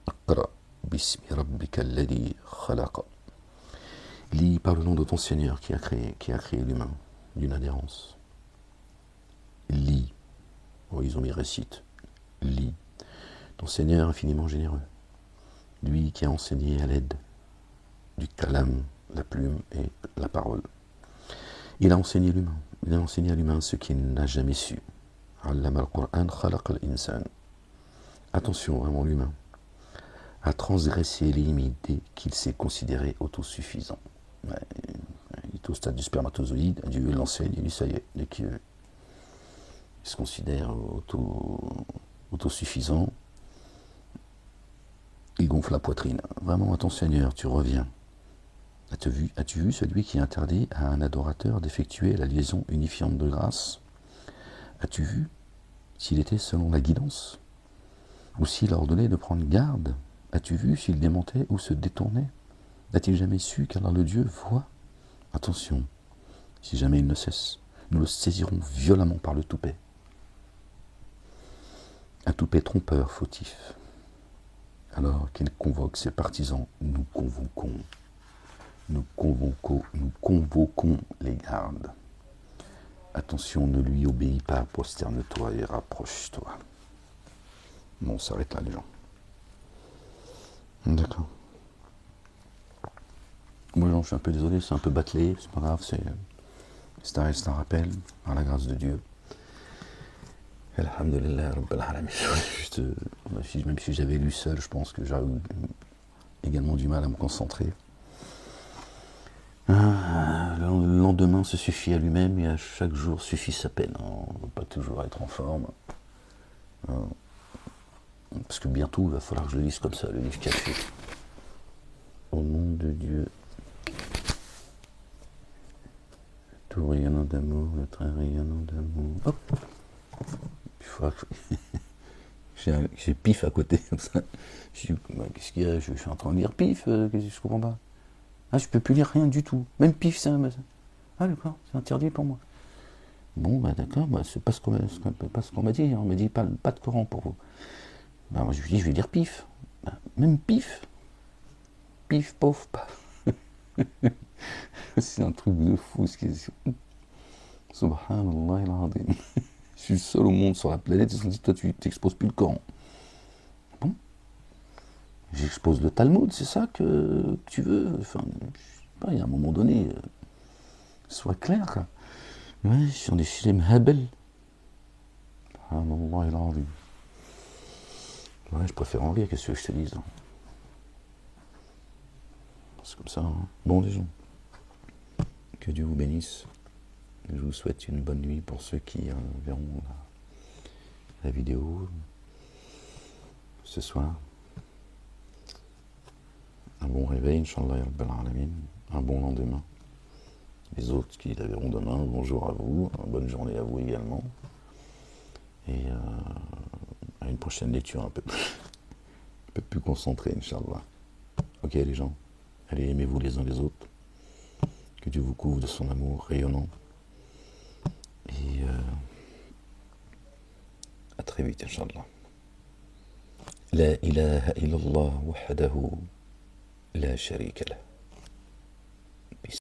Iqra bismi rabbika alladhi khalaqa. Lis par le nom de ton Seigneur qui a créé l'humain d'une adhérence. Lis. Oh, ils ont mis récite. Lis. Ton Seigneur infiniment généreux. Lui qui a enseigné à l'aide du kalam, la plume et la parole. Il a enseigné l'humain. Il a enseigné à l'humain ce qu'il n'a jamais su. Allama al-Qur'an khalaq al-insan. Attention, vraiment l'humain a transgressé les limites dès qu'il s'est considéré autosuffisant. Il est au stade du spermatozoïde, Dieu l'enseigne, il dit ça y est, dès qu'il se considère autosuffisant, il gonfle la poitrine. Vraiment, à ton Seigneur, tu reviens. As-tu vu celui qui interdit à un adorateur d'effectuer la liaison unifiante de grâce? As-tu vu s'il était selon la guidance? Ou s'il ordonnait de prendre garde? As-tu vu s'il démentait ou se détournait? N'a-t-il jamais su qu'Allah le Dieu voit? Attention, si jamais il ne cesse, nous le saisirons violemment par le toupet. Un toupet trompeur, fautif. Alors qu'il convoque ses partisans, nous convoquons les gardes. Attention, ne lui obéis pas, prosterne-toi et rapproche-toi. Bon, on s'arrête là, les gens. D'accord. Moi, je suis un peu désolé, c'est un peu bâclé, c'est pas grave, c'est un rappel, par la grâce de Dieu. Alhamdulillah, Rabbil Alamin. Juste, même si j'avais lu seul, je pense que j'aurais également du mal à me concentrer. Le lendemain se suffit à lui-même et à chaque jour suffit sa peine. On ne va pas toujours être en forme. Parce que bientôt, il va falloir que je le lise comme ça, le livre caché. Au nom de Dieu. Tout rayonnant d'amour, le très rayonnant d'amour. Hop. Il faudra que... J'ai Pif à côté, comme ça. Je dis, qu'est-ce qu'il y a? Je suis en train de lire Pif, je comprends pas. Ah, je peux plus lire rien du tout. Même Pif, ça. Ah, d'accord, c'est interdit pour moi. Bon, bah d'accord, c'est pas ce qu'on m'a dit. On m'a dit pas de Coran pour vous. Bah, moi, je lui dis, je vais lire Pif. Bah, même Pif. Pif, pof, paf. C'est un truc de fou, ce qui est... Subhanallah al-Azim. Je suis le seul au monde sur la planète, ils se sont dit, toi tu t'exposes plus le Coran. Bon, j'expose le Talmud, c'est ça que tu veux. Enfin, je sais pas, il y a un moment donné, sois clair, quoi. Ouais, sur des films Habel. Ah non, il a envie. Ouais, je préfère en rire, qu'est-ce que je te dise. C'est comme ça, hein. Bon, les gens, que Dieu vous bénisse. Je vous souhaite une bonne nuit pour ceux qui verront la vidéo ce soir. Un bon réveil, Inch'Allah, ya Rabbal Alamin. Un bon lendemain. Les autres qui la verront demain, bonjour à vous. Bonne journée à vous également. Et à une prochaine lecture un peu plus concentrée, Inch'Allah. Ok, les gens, allez, aimez-vous les uns les autres. Que Dieu vous couvre de son amour rayonnant. Et à très vite, Inch'Allah. La ilaha illallah wahdahu la sharika lah.